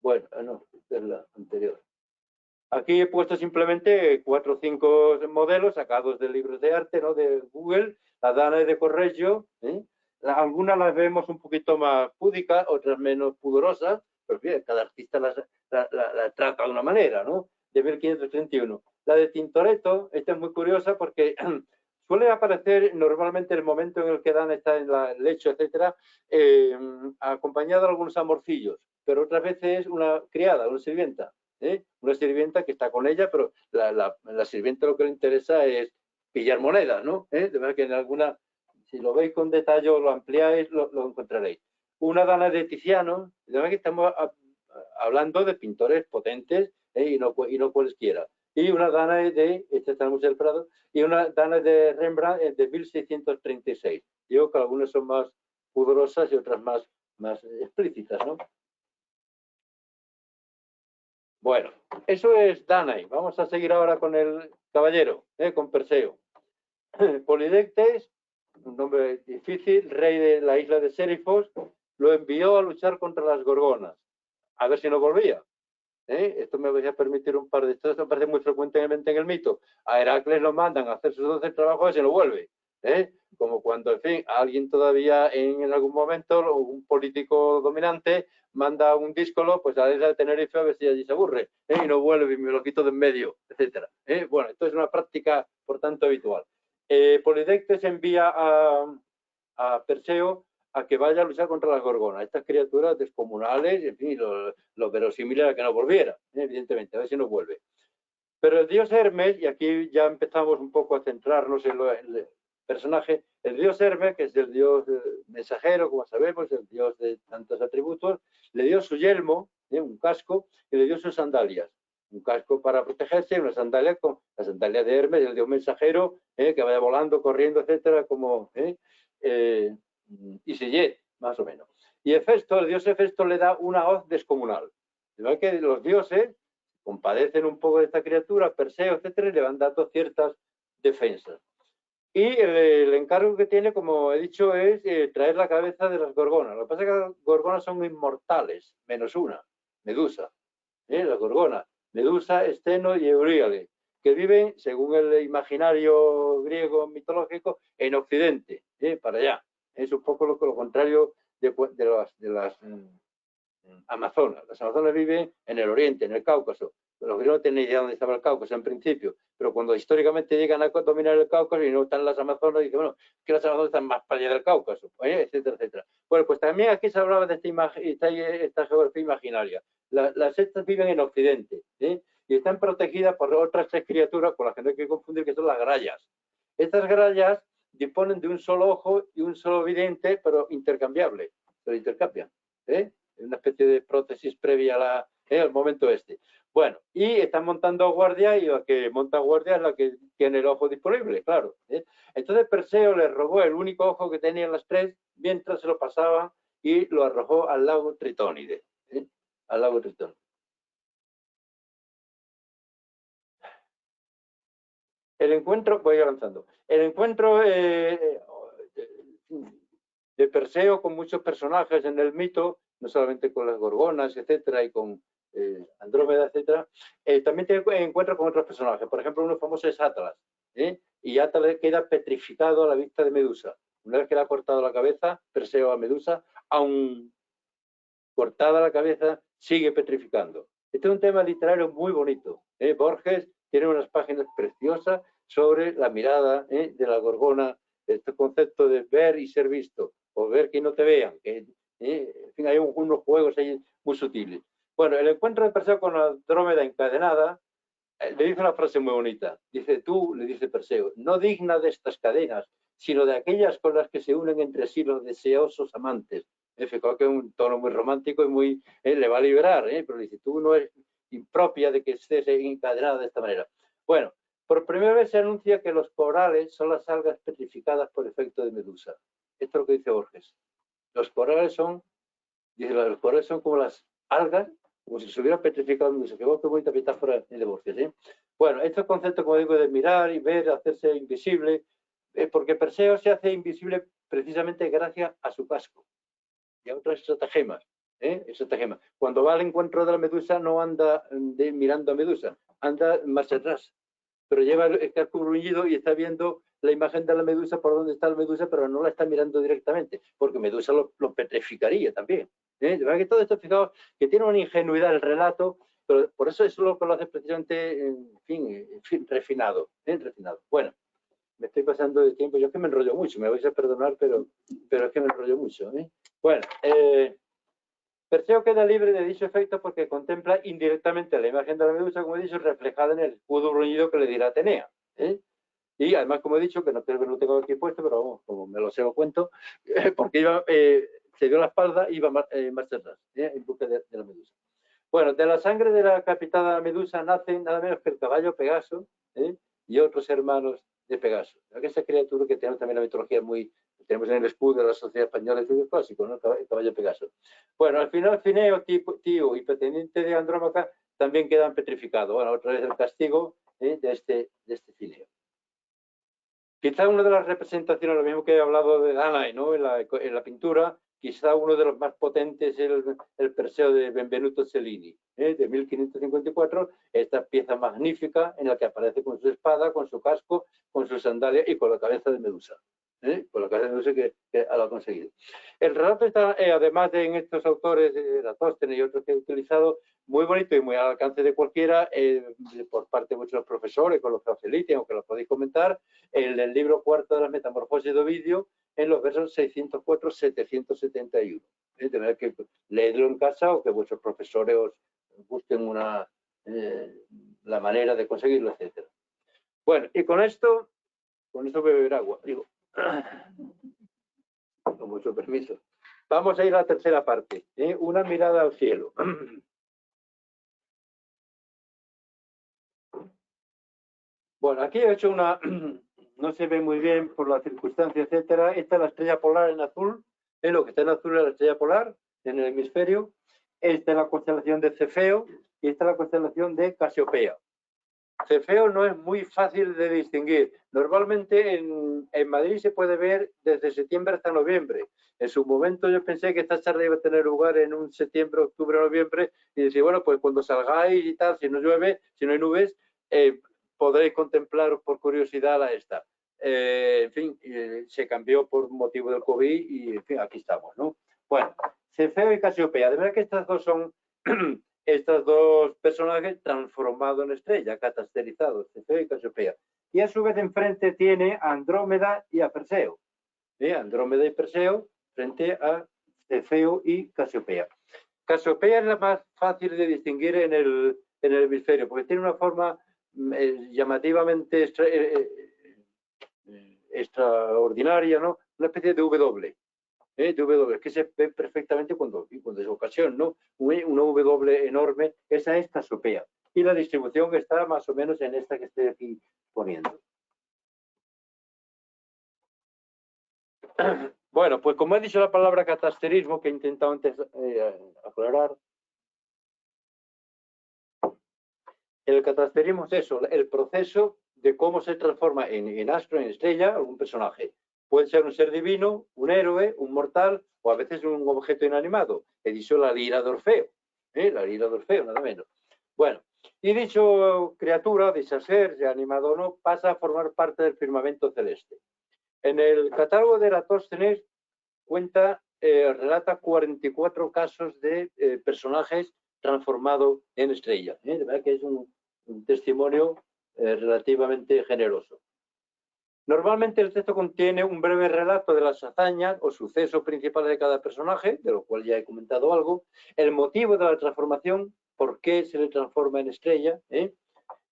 bueno, no, es la anterior. Aquí he puesto simplemente 4 o 5 modelos sacados de libros de arte, ¿no?, de Google. La Danae de Correggio, algunas las vemos un poquito más púdicas, otras menos pudorosas, pero bien, cada artista la trata de una manera, ¿no? De 1531. La de Tintoretto, esta es muy curiosa porque suele aparecer normalmente el momento en el que Danae está en el lecho, etcétera, acompañada de algunos amorcillos, pero otras veces es una criada, una sirvienta. Una sirvienta que está con ella, pero la sirvienta lo que le interesa es pillar monedas, ¿no? De verdad que en alguna, si lo veis con detalle o lo ampliáis, lo encontraréis. Una Dana de Tiziano, de verdad que estamos hablando de pintores potentes y no cualesquiera. Y una Dana de, esta está en el Museo del Prado, y una Dana de Rembrandt de 1636. Digo que algunas son más pudorosas y otras más explícitas, ¿no? Bueno, eso es Danae. Vamos a seguir ahora con el caballero, con Perseo. Polidectes, un nombre difícil, rey de la isla de Sérifos, lo envió a luchar contra las gorgonas. A ver si no volvía. Esto me voy a permitir un par de... Esto aparece muy frecuentemente en el mito. A Heracles lo mandan a hacer sus 12 trabajos y se no vuelve. Como cuando, en fin, alguien todavía en algún momento, un político dominante, manda un díscolo, pues a la isla de Tenerife a ver si allí se aburre, y no vuelve y me lo quito de en medio, etcétera. Bueno, esto es una práctica, por tanto, habitual. Polidectes envía a Perseo a que vaya a luchar contra las gorgonas, estas criaturas descomunales, en fin, lo verosímil era que no volviera, evidentemente, a ver si no vuelve. Pero el dios Hermes, y aquí ya empezamos un poco a centrarnos en el personaje, el dios Hermes, que es el dios mensajero, como sabemos, el dios de tantos atributos, le dio su yelmo, un casco, y le dio sus sandalias. Un casco para protegerse, una sandalia con la sandalia de Hermes, el dios mensajero, que vaya volando, corriendo, etcétera, como Isillet, más o menos. Y Hefesto, el dios Hefesto, le da una hoz descomunal. De verdad que los dioses compadecen un poco de esta criatura, Perseo, etcétera, y le van dando ciertas defensas. Y el encargo que tiene, como he dicho, es traer la cabeza de las gorgonas. Lo que pasa es que las gorgonas son inmortales, menos una, Medusa. Las gorgonas, Medusa, Esteno y Euríale, que viven, según el imaginario griego mitológico, en Occidente, para allá. Es un poco lo contrario de las Amazonas. Las Amazonas viven en el Oriente, en el Cáucaso. Los griegos no tienen idea de dónde estaba el Cáucaso en principio, pero cuando históricamente llegan a dominar el Cáucaso y no están las Amazonas, dicen, bueno, que las Amazonas están más para allá del Cáucaso, etcétera, etcétera. Bueno, pues también aquí se hablaba de esta geografía imaginaria. Las estas viven en Occidente, y están protegidas por otras 3 criaturas con las que no hay que confundir, que son las grallas. Estas grallas disponen de un solo ojo y un solo vidente, pero intercambiable, se lo intercambian. una especie de prótesis previa al momento este. Bueno, y están montando guardia y la que monta guardia es la que tiene el ojo disponible, claro. Entonces Perseo le robó el único ojo que tenían las tres mientras se lo pasaban y lo arrojó al lago Tritónide. Al lago Tritónide. El encuentro, voy avanzando, el encuentro de Perseo con muchos personajes en el mito, no solamente con las gorgonas, etcétera, y con Andrómeda, etcétera, también tiene encuentro con otros personajes. Por ejemplo, uno famoso es Atlas, y Atlas queda petrificado a la vista de Medusa. Una vez que le ha cortado la cabeza, Perseo a Medusa, aún cortada la cabeza, sigue petrificando. Este es un tema literario muy bonito. Borges tiene unas páginas preciosas sobre la mirada de la gorgona, este concepto de ver y ser visto, o ver que no te vean. En fin, hay unos juegos ahí muy sutiles. Bueno, el encuentro de Perseo con la Andrómeda encadenada, le dice una frase muy bonita. Dice, tú, le dice Perseo, no digna de estas cadenas, sino de aquellas con las que se unen entre sí los deseosos amantes. Fijaos que es un tono muy romántico y muy le va a liberar, pero dice, tú no eres impropia de que estés encadenada de esta manera. Bueno, por primera vez se anuncia que los corales son las algas petrificadas por efecto de Medusa. Esto es lo que dice Borges. Los corales son, dice, los corales son como las algas, como si se hubiera petrificado Medusa. Qué bonita metáfora de Borges. Bueno, este concepto, como digo, de mirar y ver, hacerse invisible, porque Perseo se hace invisible precisamente gracias a su casco y a otras estratagemas. Estratagema. Cuando va al encuentro de la Medusa no anda mirando a Medusa, anda marcha atrás, pero lleva el casco bruñido y está viendo la imagen de la Medusa por donde está la Medusa, pero no la está mirando directamente, porque Medusa lo petrificaría también. De verdad que todo esto, fijaos, que tiene una ingenuidad el relato, pero por eso es lo que lo hace precisamente, en fin, refinado. Refinado. Bueno, me estoy pasando de tiempo, yo es que me enrollo mucho, me vais a perdonar, pero es que me enrollo mucho. Bueno, Perseo queda libre de dicho efecto porque contempla indirectamente la imagen de la Medusa, como he dicho, reflejada en el escudo bruñido que le dirá Atenea. Y además, como he dicho, que no tengo aquí puesto, pero vamos, como me lo sé o cuento, porque se dio la espalda y iba marcha atrás, en busca de la Medusa. Bueno, de la sangre de la capitada Medusa nacen nada menos que el caballo Pegaso y otros hermanos de Pegaso. Esa criatura que tenemos también la mitología muy... Tenemos en el escudo de la sociedad española estudios clásicos, ¿no? El caballo Pegaso. Bueno, al final Fineo, tío y pretendiente de Andrómaca también quedan petrificados. Bueno, otra vez el castigo de este Fineo. Quizá una de las representaciones, lo mismo que he hablado de Danae, ¿no? en la pintura, quizá uno de los más potentes es el Perseo de Benvenuto Cellini, de 1554, esta pieza magnífica en la que aparece con su espada, con su casco, con sus sandalias y con la cabeza de Medusa. Con la cabeza de Medusa que lo ha conseguido. El relato está, además de en estos autores, Eratóstenes y otros que he utilizado, muy bonito y muy al alcance de cualquiera, por parte de vuestros profesores, con los que faciliten o que los podéis comentar, en el libro cuarto de las Metamorfosis de Ovidio, en los versos 604-771. De manera que leedlo en casa o que vuestros profesores os busquen la manera de conseguirlo, etc. Bueno, y con esto voy a beber agua, digo, con mucho permiso. Vamos a ir a la tercera parte, una mirada al cielo. Bueno, aquí he hecho una, no se ve muy bien por la circunstancia, etcétera. Esta es la estrella polar en azul, lo que está en azul es la estrella polar en el hemisferio. Esta es la constelación de Cefeo y esta es la constelación de Casiopea. Cefeo no es muy fácil de distinguir. Normalmente en Madrid se puede ver desde septiembre hasta noviembre. En su momento yo pensé que esta charla iba a tener lugar en un septiembre, octubre, noviembre y decía, bueno, pues cuando salgáis y tal, si no llueve, si no hay nubes, podréis contemplar por curiosidad a esta. En fin, se cambió por motivo del COVID y en fin, aquí estamos, ¿no? Bueno, Cefeo y Casiopea. De verdad que estas dos son estos dos personajes transformados en estrella, catasterizados, Cefeo y Casiopea. Y a su vez enfrente tiene a Andrómeda y a Perseo. Andrómeda y Perseo frente a Cefeo y Casiopea. Casiopea es la más fácil de distinguir en el hemisferio, porque tiene una forma llamativamente extraordinaria, ¿no? Una especie de W. de W, que se ve perfectamente cuando es ocasión, ¿no? Una W enorme, esa es Casiopea. Y la distribución está más o menos en esta que estoy aquí poniendo. Bueno, pues como he dicho la palabra catasterismo, que he intentado antes aclarar, el catasterismo es eso, el proceso de cómo se transforma en astro, en estrella, algún personaje. Puede ser un ser divino, un héroe, un mortal o a veces un objeto inanimado. He dicho la lira de Orfeo, la lira de Orfeo, nada menos. Bueno, y dicho criatura, dicho ser, ya animado o no, pasa a formar parte del firmamento celeste. En el catálogo de Eratóstenes relata 44 casos de personajes transformados en estrella. De verdad que es un testimonio relativamente generoso. Normalmente el texto contiene un breve relato de las hazañas o sucesos principales de cada personaje, de lo cual ya he comentado algo, el motivo de la transformación, por qué se le transforma en estrella,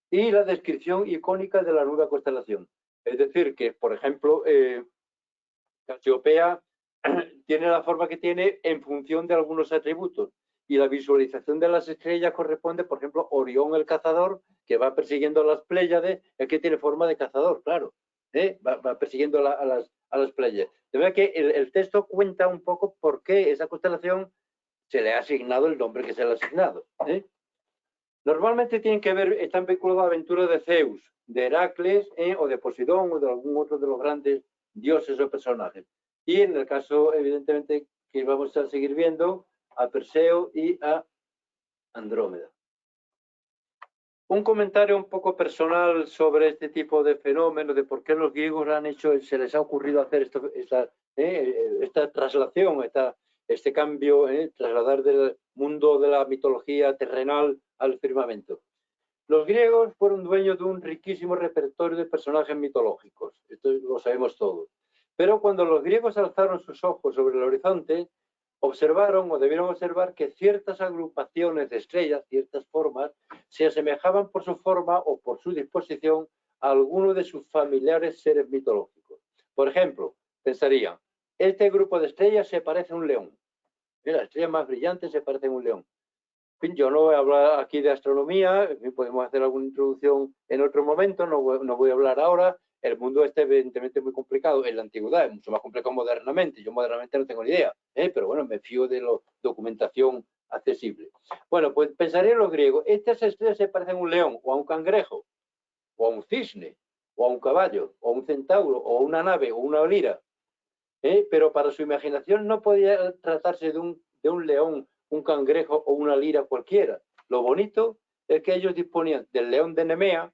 y la descripción icónica de la nueva constelación. Es decir, que, por ejemplo, Casiopea tiene la forma que tiene en función de algunos atributos. Y la visualización de las estrellas corresponde, por ejemplo, Orión el cazador, que va persiguiendo a las Pléyades, es que tiene forma de cazador, claro. Va persiguiendo a las Pléyades. De verdad que el texto cuenta un poco por qué esa constelación se le ha asignado el nombre que se le ha asignado. Normalmente tienen que ver, están vinculados a aventuras de Zeus, de Heracles, o de Poseidón, o de algún otro de los grandes dioses o personajes. Y en el caso, evidentemente, que vamos a seguir viendo, a Perseo y a Andrómeda. Un comentario un poco personal sobre este tipo de fenómenos, de por qué los griegos han hecho, se les ha ocurrido hacer esta traslación, este cambio, trasladar del mundo de la mitología terrenal al firmamento. Los griegos fueron dueños de un riquísimo repertorio de personajes mitológicos, esto lo sabemos todos. Pero cuando los griegos alzaron sus ojos sobre el horizonte, observaron o debieron observar que ciertas agrupaciones de estrellas, ciertas formas, se asemejaban por su forma o por su disposición a algunos de sus familiares seres mitológicos. Por ejemplo, pensarían, este grupo de estrellas se parece a un león. Las estrellas más brillantes se parecen a un león. En fin, yo no voy a hablar aquí de astronomía, en fin, podemos hacer alguna introducción en otro momento, no voy a hablar ahora. El mundo evidentemente muy complicado en la antigüedad, es mucho más complicado modernamente. Yo modernamente no tengo ni idea, pero bueno, me fío de la documentación accesible. Bueno, pues pensaría en los griegos, estas estrellas se parecen a un león, o a un cangrejo, o a un cisne, o a un caballo, o a un centauro, o a una nave, o una lira. Pero para su imaginación no podía tratarse de un león, un cangrejo o una lira cualquiera. Lo bonito es que ellos disponían del león de Nemea,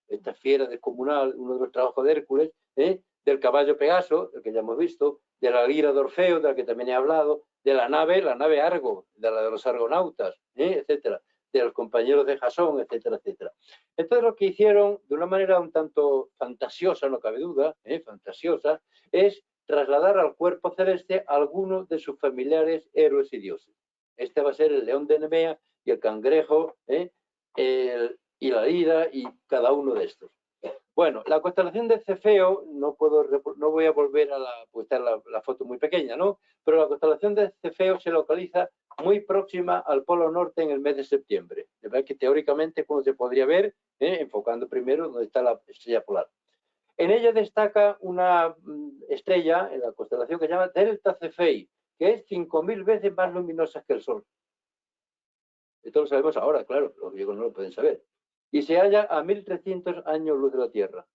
esta fiera descomunal, uno de los trabajos de Hércules, del caballo Pegaso, el que ya hemos visto, de la lira de Orfeo, de la que también he hablado, de la nave Argo, de la de los argonautas, etcétera, de los compañeros de Jasón, etcétera, etcétera. Entonces lo que hicieron, de una manera un tanto fantasiosa, no cabe duda, fantasiosa, es trasladar al cuerpo celeste a algunos de sus familiares héroes y dioses. Este va a ser el león de Nemea y el cangrejo, y la lira y cada uno de estos. Bueno, la constelación de Cefeo, no voy a volver a pues está la foto muy pequeña, ¿no? Pero la constelación de Cefeo se localiza muy próxima al polo norte en el mes de septiembre. De verdad que teóricamente, como se podría ver, enfocando primero donde está la estrella polar. En ella destaca una estrella en la constelación que se llama Delta Cephei, que es 5.000 veces más luminosa que el Sol. Esto lo sabemos ahora, claro, los griegos no lo pueden saber. Y se halla a 1.300 años luz de la Tierra.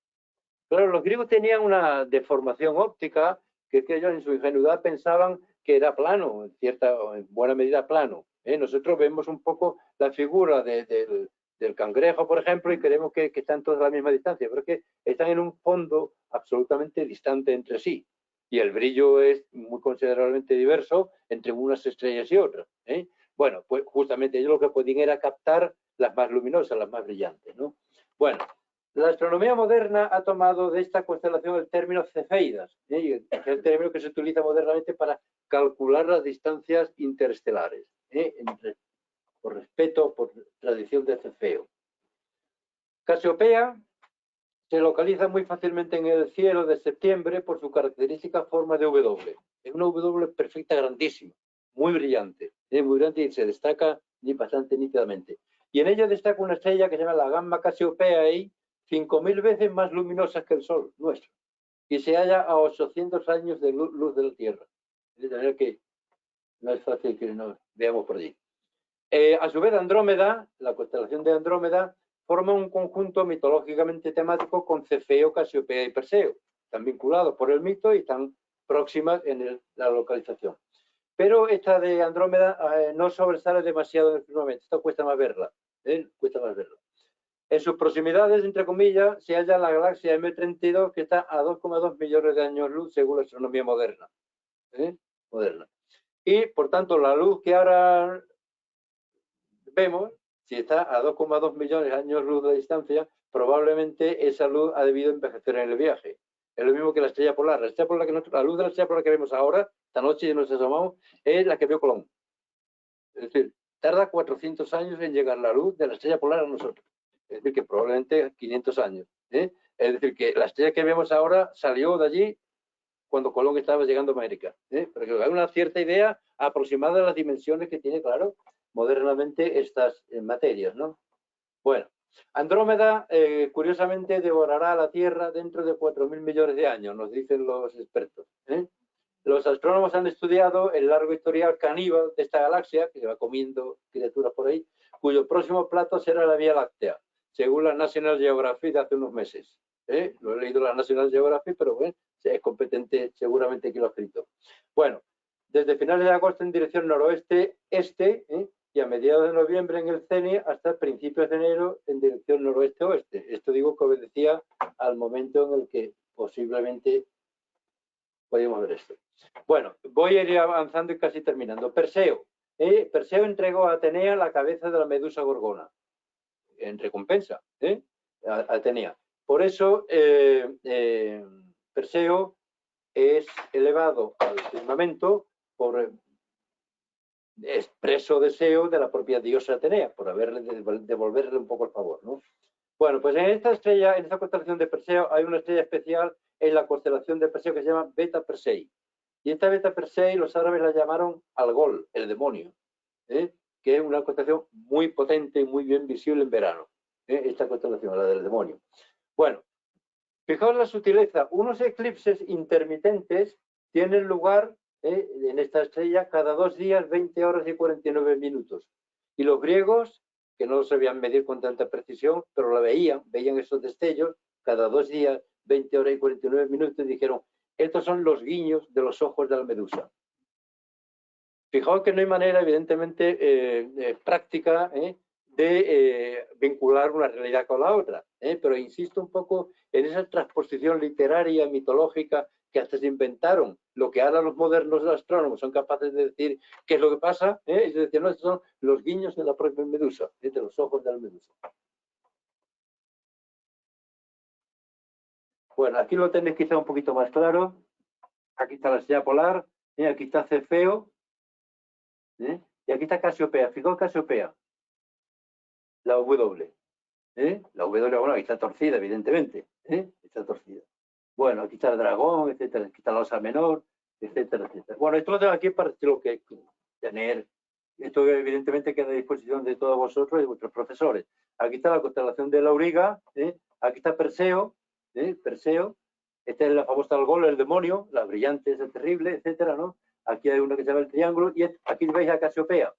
Claro, los griegos tenían una deformación óptica, que es que ellos en su ingenuidad pensaban que era plano, en buena medida plano. Nosotros vemos un poco la figura del cangrejo, por ejemplo, y creemos que están todos a la misma distancia, pero es que están en un fondo absolutamente distante entre sí. Y el brillo es muy considerablemente diverso entre unas estrellas y otras. Bueno, pues justamente ellos lo que podían era captar las más luminosas, las más brillantes, ¿no? Bueno, la astronomía moderna ha tomado de esta constelación el término cefeidas, es el término que se utiliza modernamente para calcular las distancias interestelares, por respeto, por tradición de Cefeo. Casiopea Se localiza muy fácilmente en el cielo de septiembre por su característica forma de W. Es una W perfecta, grandísima, muy brillante y se destaca bastante nítidamente. Y en ella destaca una estrella que se llama la Gamma Cassiopeiae, 5.000 veces más luminosa que el Sol nuestro, y se halla a 800 años de luz de la Tierra. De manera que no es fácil que nos veamos por allí. A su vez, Andrómeda, la constelación de Andrómeda, forma un conjunto mitológicamente temático con Cefeo, Casiopea y Perseo. Están vinculados por el mito y están próximas en la localización. Pero esta de Andrómeda no sobresale demasiado en el firmamento. Esto cuesta más verla. Cuesta más verla. En sus proximidades, entre comillas, se halla la galaxia M32, que está a 2,2 millones de años luz según la astronomía moderna. Y, por tanto, la luz que ahora vemos, si está a 2,2 millones de años luz de distancia, probablemente esa luz ha debido envejecer en el viaje. Es lo mismo que la estrella polar. La luz de la estrella polar que vemos ahora, esta noche y nos asomamos, es la que vio Colón. Es decir, tarda 400 años en llegar la luz de la estrella polar a nosotros. Es decir, que probablemente 500 años. Es decir, que la estrella que vemos ahora salió de allí cuando Colón estaba llegando a América. Pero que hay una cierta idea aproximada de las dimensiones que tiene, claro, modernamente estas materias, ¿no? Bueno, Andrómeda, curiosamente, devorará a la Tierra dentro de 4.000 millones de años, nos dicen los expertos. Los astrónomos han estudiado el largo historial caníbal de esta galaxia, que se va comiendo criaturas por ahí, cuyo próximo plato será la Vía Láctea, según la National Geographic de hace unos meses. Lo he leído en la National Geographic, pero bueno, es competente seguramente que lo ha escrito. Bueno, desde finales de agosto en dirección noroeste-este, y a mediados de noviembre en el CENI hasta principios de enero en dirección noroeste-oeste. Esto digo que obedecía al momento en el que posiblemente podíamos ver esto. Bueno, voy a ir avanzando y casi terminando. Perseo. Perseo entregó a Atenea la cabeza de la medusa gorgona, en recompensa, a Atenea. Por eso Perseo es elevado al firmamento por expreso deseo de la propia diosa Atenea, por devolverle un poco el favor, ¿no? Bueno, pues en esta estrella, en esta constelación de Perseo, hay una estrella especial en la constelación de Perseo que se llama Beta Persei. Y esta Beta Persei los árabes la llamaron Algol, el demonio, que es una constelación muy potente y muy bien visible en verano. Esta constelación, la del demonio. Bueno, fijaos la sutileza. Unos eclipses intermitentes tienen lugar en esta estrella cada 2 días, 20 horas y 49 minutos. Y los griegos, que no lo sabían medir con tanta precisión, pero la veían esos destellos cada 2 días, 20 horas y 49 minutos, y dijeron, estos son los guiños de los ojos de la medusa. Fijaos que no hay manera, evidentemente, práctica de vincular una realidad con la otra, pero insisto un poco en esa transposición literaria, mitológica, que hasta se inventaron lo que ahora los modernos astrónomos son capaces de decir qué es lo que pasa, es decir, no, estos son los guiños de la propia medusa, de los ojos de la medusa. Bueno, aquí lo tenéis quizá un poquito más claro. Aquí está la estrella polar, aquí está Cefeo, y aquí está Casiopea. Fijaos Casiopea, la W. La W, bueno, aquí está torcida, evidentemente. Está torcida. Bueno, aquí está el dragón, etcétera. Aquí está la osa menor, etcétera, etcétera. Bueno, esto lo tengo aquí para lo que tener. Esto evidentemente queda a disposición de todos vosotros y de vuestros profesores. Aquí está la constelación de la Auriga, aquí está Perseo, Perseo. Esta es la famosa Algol, el demonio, la brillante, esa terrible, etcétera, ¿no? Aquí hay una que se llama el triángulo y aquí veis a Casiopea,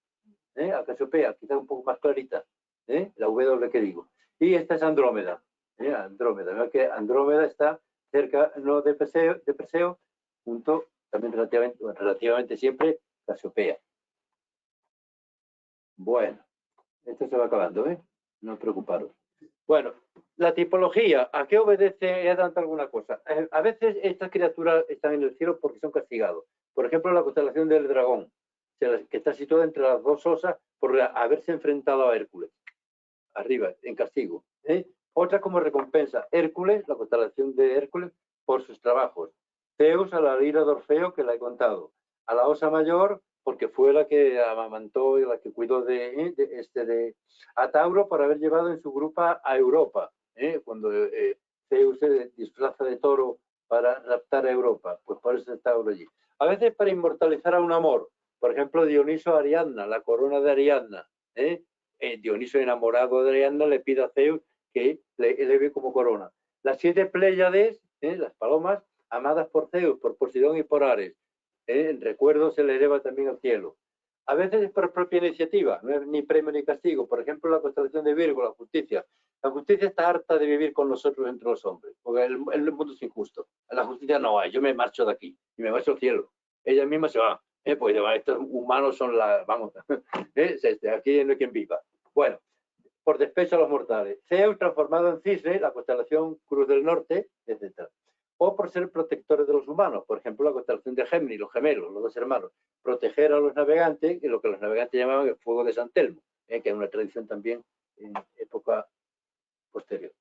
quizá un poco más clarita, la W que digo. Y esta es Andrómeda, Andrómeda, ¿no? Que Andrómeda está cerca no de Perseo, junto también relativamente siempre Casiopea. Bueno, esto se va acabando, no os preocuparos. Bueno, la tipología, ¿a qué obedece? Ya tanto alguna cosa. A veces estas criaturas están en el cielo porque son castigados. Por ejemplo, la constelación del dragón, que está situada entre las dos osas por haberse enfrentado a Hércules, arriba, en castigo. Otra como recompensa, Hércules, la constelación de Hércules, por sus trabajos. Zeus a la lira de Orfeo, que la he contado. A la osa mayor, porque fue la que amamantó y la que cuidó a Tauro por haber llevado en su grupa a Europa, cuando Zeus se disfraza de toro para raptar a Europa, pues por eso está allí. A veces para inmortalizar a un amor, por ejemplo, Dioniso a Ariadna, la corona de Ariadna. Dioniso, enamorado de Ariadna, le pide a Zeus que le eleve como corona. Las 7 Pléyades, las palomas, amadas por Zeus, por Poseidón y por Ares. En recuerdo se le eleva también al cielo. A veces es por propia iniciativa, no es ni premio ni castigo. Por ejemplo, la constelación de Virgo, la justicia. La justicia está harta de vivir con nosotros entre los hombres, porque el mundo es injusto. La justicia no hay, yo me marcho de aquí y me marcho al cielo. Ella misma se va. Pues estos humanos son vamos, aquí no hay quien viva. Bueno, por despecho a los mortales. Zeus transformado en cisne, la constelación Cruz del Norte, etc. O por ser protectores de los humanos, por ejemplo, la constelación de Géminis, los gemelos, los 2 hermanos. Proteger a los navegantes, lo que los navegantes llamaban el fuego de San Telmo, que es una tradición también en época posterior.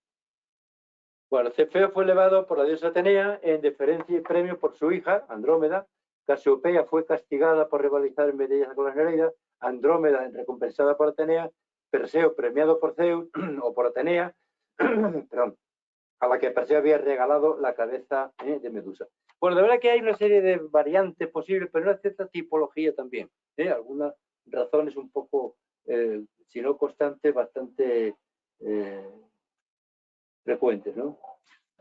Bueno, Cefeo fue elevado por la diosa Atenea en deferencia y premio por su hija, Andrómeda. Casiopea fue castigada por rivalizar en belleza con las Nereidas. Andrómeda recompensada por Atenea. Perseo premiado por Zeus o por Atenea, perdón, a la que Perseo había regalado la cabeza de Medusa. Bueno, de verdad que hay una serie de variantes posibles, pero una cierta tipología también. Algunas razones un poco, si no constantes, bastante frecuentes, ¿no?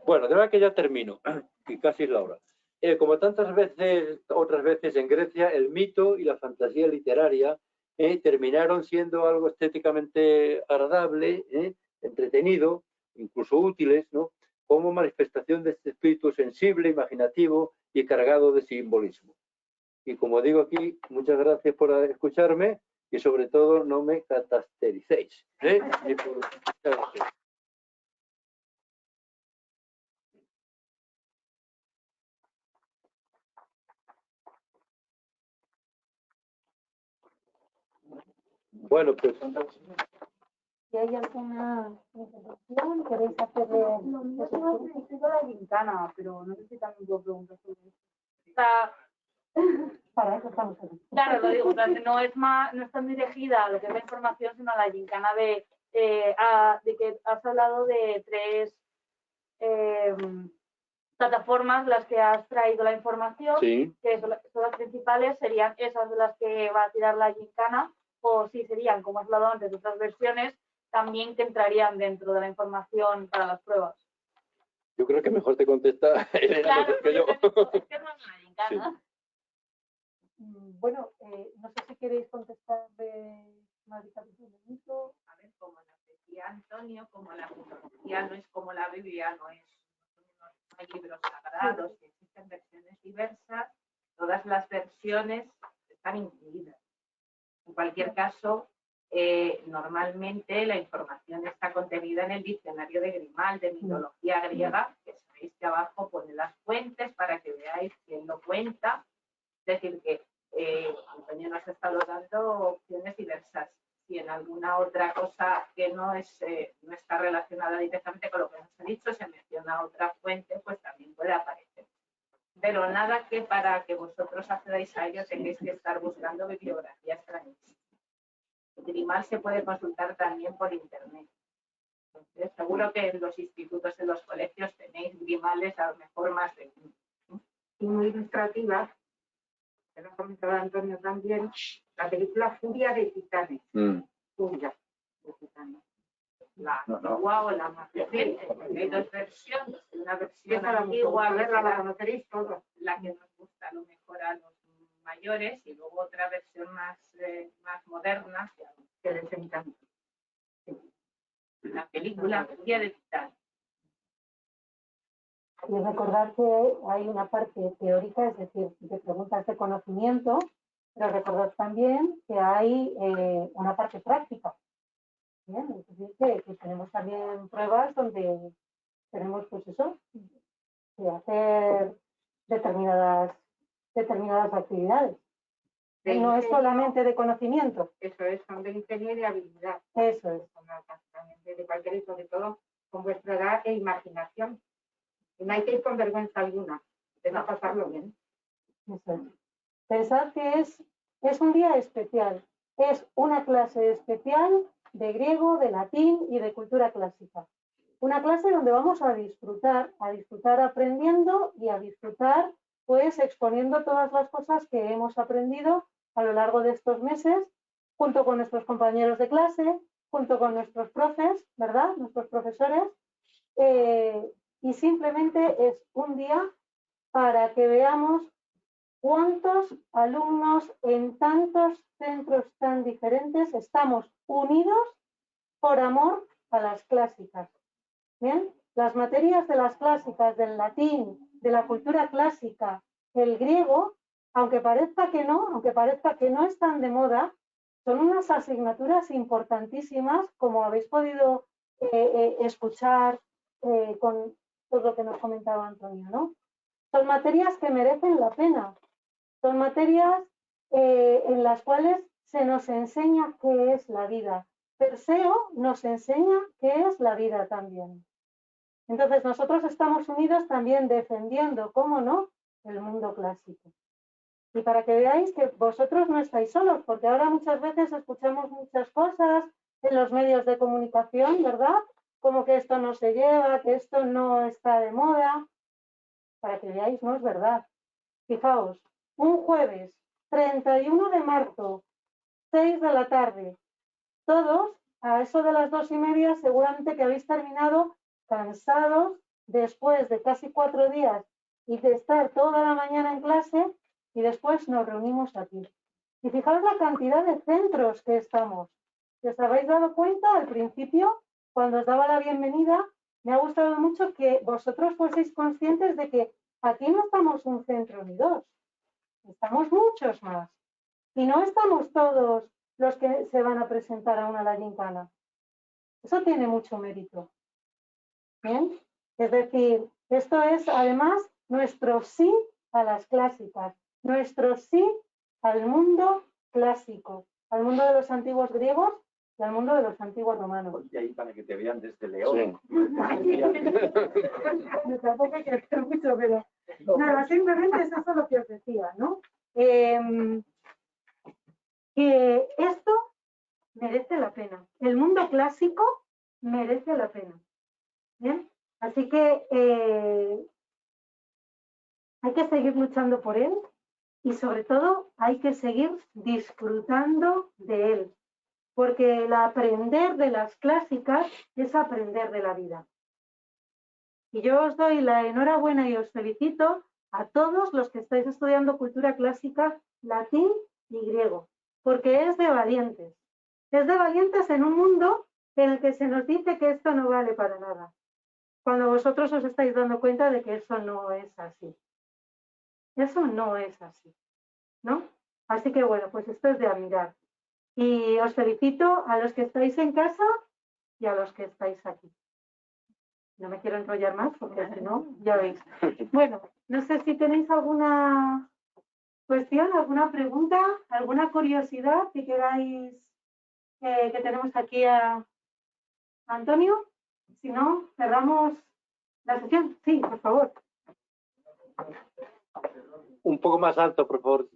Bueno, de verdad que ya termino, y casi es la hora. Como tantas veces, otras veces en Grecia, el mito y la fantasía literaria terminaron siendo algo estéticamente agradable, entretenido, incluso útiles, ¿no? Como manifestación de este espíritu sensible, imaginativo y cargado de simbolismo. Y como digo aquí, muchas gracias por escucharme y sobre todo no me catastericéis. Muchas gracias. Bueno, pues... Si hay alguna intervención, queréis hacerle... No, yo la gincana, pero no sé si también puedo preguntar sobre eso. Para eso estamos aquí. Claro, lo digo, no está muy dirigida a lo que es la información, sino a la gincana de que has hablado de 3 plataformas las que has traído la información, sí, que son las principales, serían esas de las que va a tirar la gincana, o si serían, como has hablado antes, de otras versiones, también que entrarían dentro de la información para las pruebas. yo creo que mejor te contesta Elena Claro, mejor que yo. es que no es una gincana. Sí. Bueno, no sé si queréis contestar de Marita Benito. A ver, como nos decía Antonio, como la mitología no es como la Biblia, no hay libros sagrados, existen versiones diversas, todas las versiones están incluidas. En cualquier caso, normalmente la información está contenida en el diccionario de Grimal de mitología griega, que sabéis que abajo pone las fuentes para que veáis quién lo cuenta. Es decir, que Antonio nos ha estado dando opciones diversas. Si en alguna otra cosa que no está relacionada directamente con lo que nos ha dicho, se menciona otra fuente, pues también puede aparecer. Pero nada que para que vosotros accedáis a ello tengáis que estar buscando bibliografía extrañas. Grimal se puede consultar también por internet. Entonces, seguro que en los institutos, en los colegios, tenéis Grimales a lo mejor más de uno. Y muy ilustrativa, que lo comentaba Antonio también, la película Furia de Titanes. Furia de Titanes. La antigua o la más reciente, porque hay 2 versiones. Una versión antigua, la conoceréis todos. la que nos gusta a lo mejor a los mayores, y luego otra versión más moderna, Que les encanta. la película Furia de Titanes. Y recordar que hay una parte teórica, es decir, de preguntas de conocimiento, pero recordad también que hay una parte práctica. Bien, es decir, que tenemos también pruebas donde tenemos, pues eso, de hacer determinadas actividades. Y no es solamente de conocimiento. Eso es, son de ingenio y de habilidad. Eso es. De cualquier, sobre todo con vuestra edad e imaginación. Y no hay que ir con vergüenza alguna, de no pasarlo bien. Eso es. Pensad que es un día especial. Es una clase especial de griego, de latín y de cultura clásica. una clase donde vamos a disfrutar aprendiendo y a disfrutar pues exponiendo todas las cosas que hemos aprendido a lo largo de estos meses, junto con nuestros compañeros de clase, junto con nuestros profes, ¿verdad? Nuestros profesores. Y simplemente es un día para que veamos cuántos alumnos en tantos centros tan diferentes estamos unidos por amor a las clásicas. ¿Bien? Las materias de las clásicas, del latín, de la cultura clásica, el griego, aunque parezca que no están de moda, son unas asignaturas importantísimas, como habéis podido escuchar con todo lo que nos comentaba Antonio, ¿no? Son materias que merecen la pena, son materias en las cuales se nos enseña qué es la vida. Perseo nos enseña qué es la vida también. Entonces nosotros estamos unidos también defendiendo, ¿cómo no?, el mundo clásico. Y para que veáis que vosotros no estáis solos, porque ahora muchas veces escuchamos muchas cosas en los medios de comunicación, ¿verdad? Como que esto no se lleva, que esto no está de moda. Para que veáis, no es verdad. Fijaos, un jueves 31 de marzo, 6 de la tarde, todos a eso de las 2:30 seguramente que habéis terminado cansados después de casi 4 días y de estar toda la mañana en clase, y después nos reunimos aquí. Y fijaos la cantidad de centros que estamos. Si os habéis dado cuenta al principio, cuando os daba la bienvenida, me ha gustado mucho que vosotros fueseis conscientes de que aquí no estamos un centro ni dos, estamos muchos más. Y no estamos todos los que se van a presentar a una La Gincana. Eso tiene mucho mérito. ¿Bien? Es decir, esto es además nuestro sí a las clásicas, nuestro sí al mundo clásico, al mundo de los antiguos griegos y al mundo de los antiguos romanos. Y ahí para que te vean desde León. Sí. Tampoco hay que hacer mucho, pero nada, simplemente es eso lo que os decía, ¿no? Que esto merece la pena. El mundo clásico merece la pena. ¿Bien? Así que hay que seguir luchando por él y sobre todo hay que seguir disfrutando de él, porque el aprender de las clásicas es aprender de la vida. Y yo os doy la enhorabuena y os felicito a todos los que estáis estudiando cultura clásica, latín y griego, porque es de valientes. Es de valientes en un mundo en el que se nos dice que esto no vale para nada, cuando vosotros os estáis dando cuenta de que eso no es así. Eso no es así, ¿no? Así que bueno, pues esto es de admirar. Y os felicito a los que estáis en casa y a los que estáis aquí. No me quiero enrollar más porque si no, ya veis. Bueno, no sé si tenéis alguna cuestión, alguna pregunta, alguna curiosidad que queráis que tenemos aquí a Antonio. Si no, cerramos la sesión. Sí, por favor. Un poco más alto, por favor.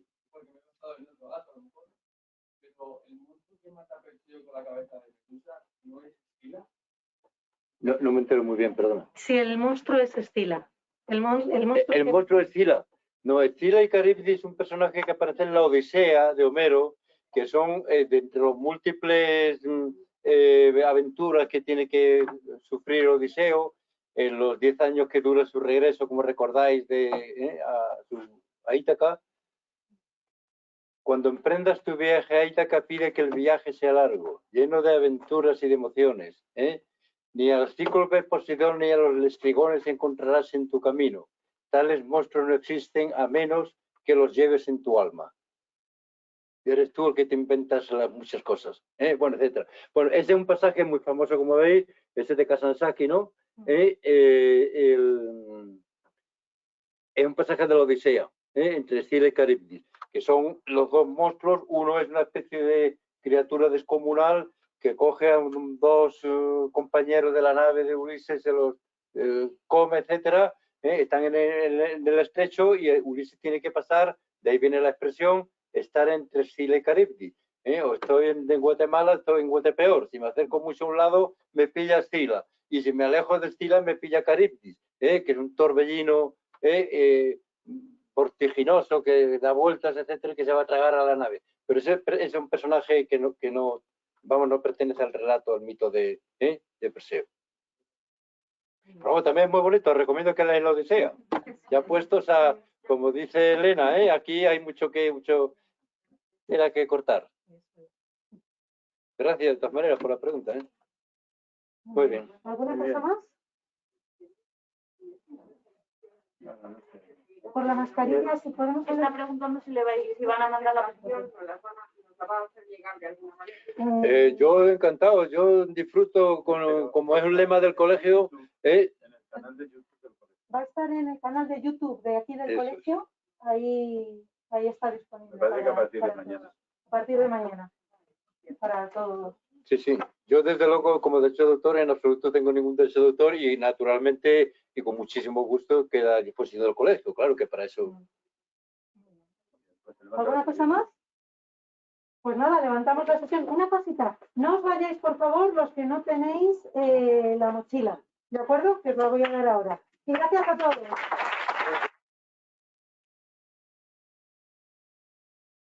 No me entero muy bien, perdona. Si el monstruo es Escila. El monstruo es Escila. No, Escila y Caribdis es un personaje que aparece en la Odisea de Homero, que son de entre los múltiples aventuras que tiene que sufrir Odiseo en los 10 años que dura su regreso, como recordáis, a Ítaca. Cuando emprendas tu viaje a Ítaca, pide que el viaje sea largo, lleno de aventuras y de emociones. Ni a los cíclopes Poseidón ni a los lestrigones encontrarás en tu camino. Tales monstruos no existen a menos que los lleves en tu alma. Y eres tú el que te inventas muchas cosas. Bueno, etc. Bueno, ese es un pasaje muy famoso, como veis, ese de Kazansaki, ¿no? Es un pasaje de la Odisea, entre Escila y Caribdis, que son los dos monstruos. Uno es una especie de criatura descomunal que coge a dos compañeros de la nave de Ulises, se los come, etcétera. Están en el estrecho y Ulises tiene que pasar, de ahí viene la expresión, estar entre Escila y Caribdis. O estoy en Guatemala, estoy en Guatepeor. Si me acerco mucho a un lado, me pilla Escila. y si me alejo de Escila me pilla Caribdis, que es un torbellino vertiginoso que da vueltas, etcétera, y que se va a tragar a la nave. Pero ese es un personaje que no pertenece al relato, al mito de Perseo. Luego también es muy bonito, recomiendo que leáis la Odisea. Ya puestos a, como dice Elena, aquí hay mucho tela que cortar. Gracias de todas maneras por la pregunta. Muy bien. ¿Alguna cosa más? Por la mascarilla, si podemos Está hablar. preguntando si van a mandar la petición. Yo encantado, yo disfruto como es un lema del colegio. Va a estar en el canal de YouTube de aquí del Eso colegio, ahí está disponible. Me parece que a partir de para mañana. todos. A partir de mañana, para todos. Sí. Yo desde luego, como derecho de autor, en absoluto tengo ningún derecho de autor y naturalmente y con muchísimo gusto queda a disposición del colegio, claro que para eso. ¿Alguna cosa más? Pues nada, levantamos la sesión. Una cosita, no os vayáis por favor los que no tenéis la mochila, ¿de acuerdo? Que os la voy a dar ahora. Y gracias a todos.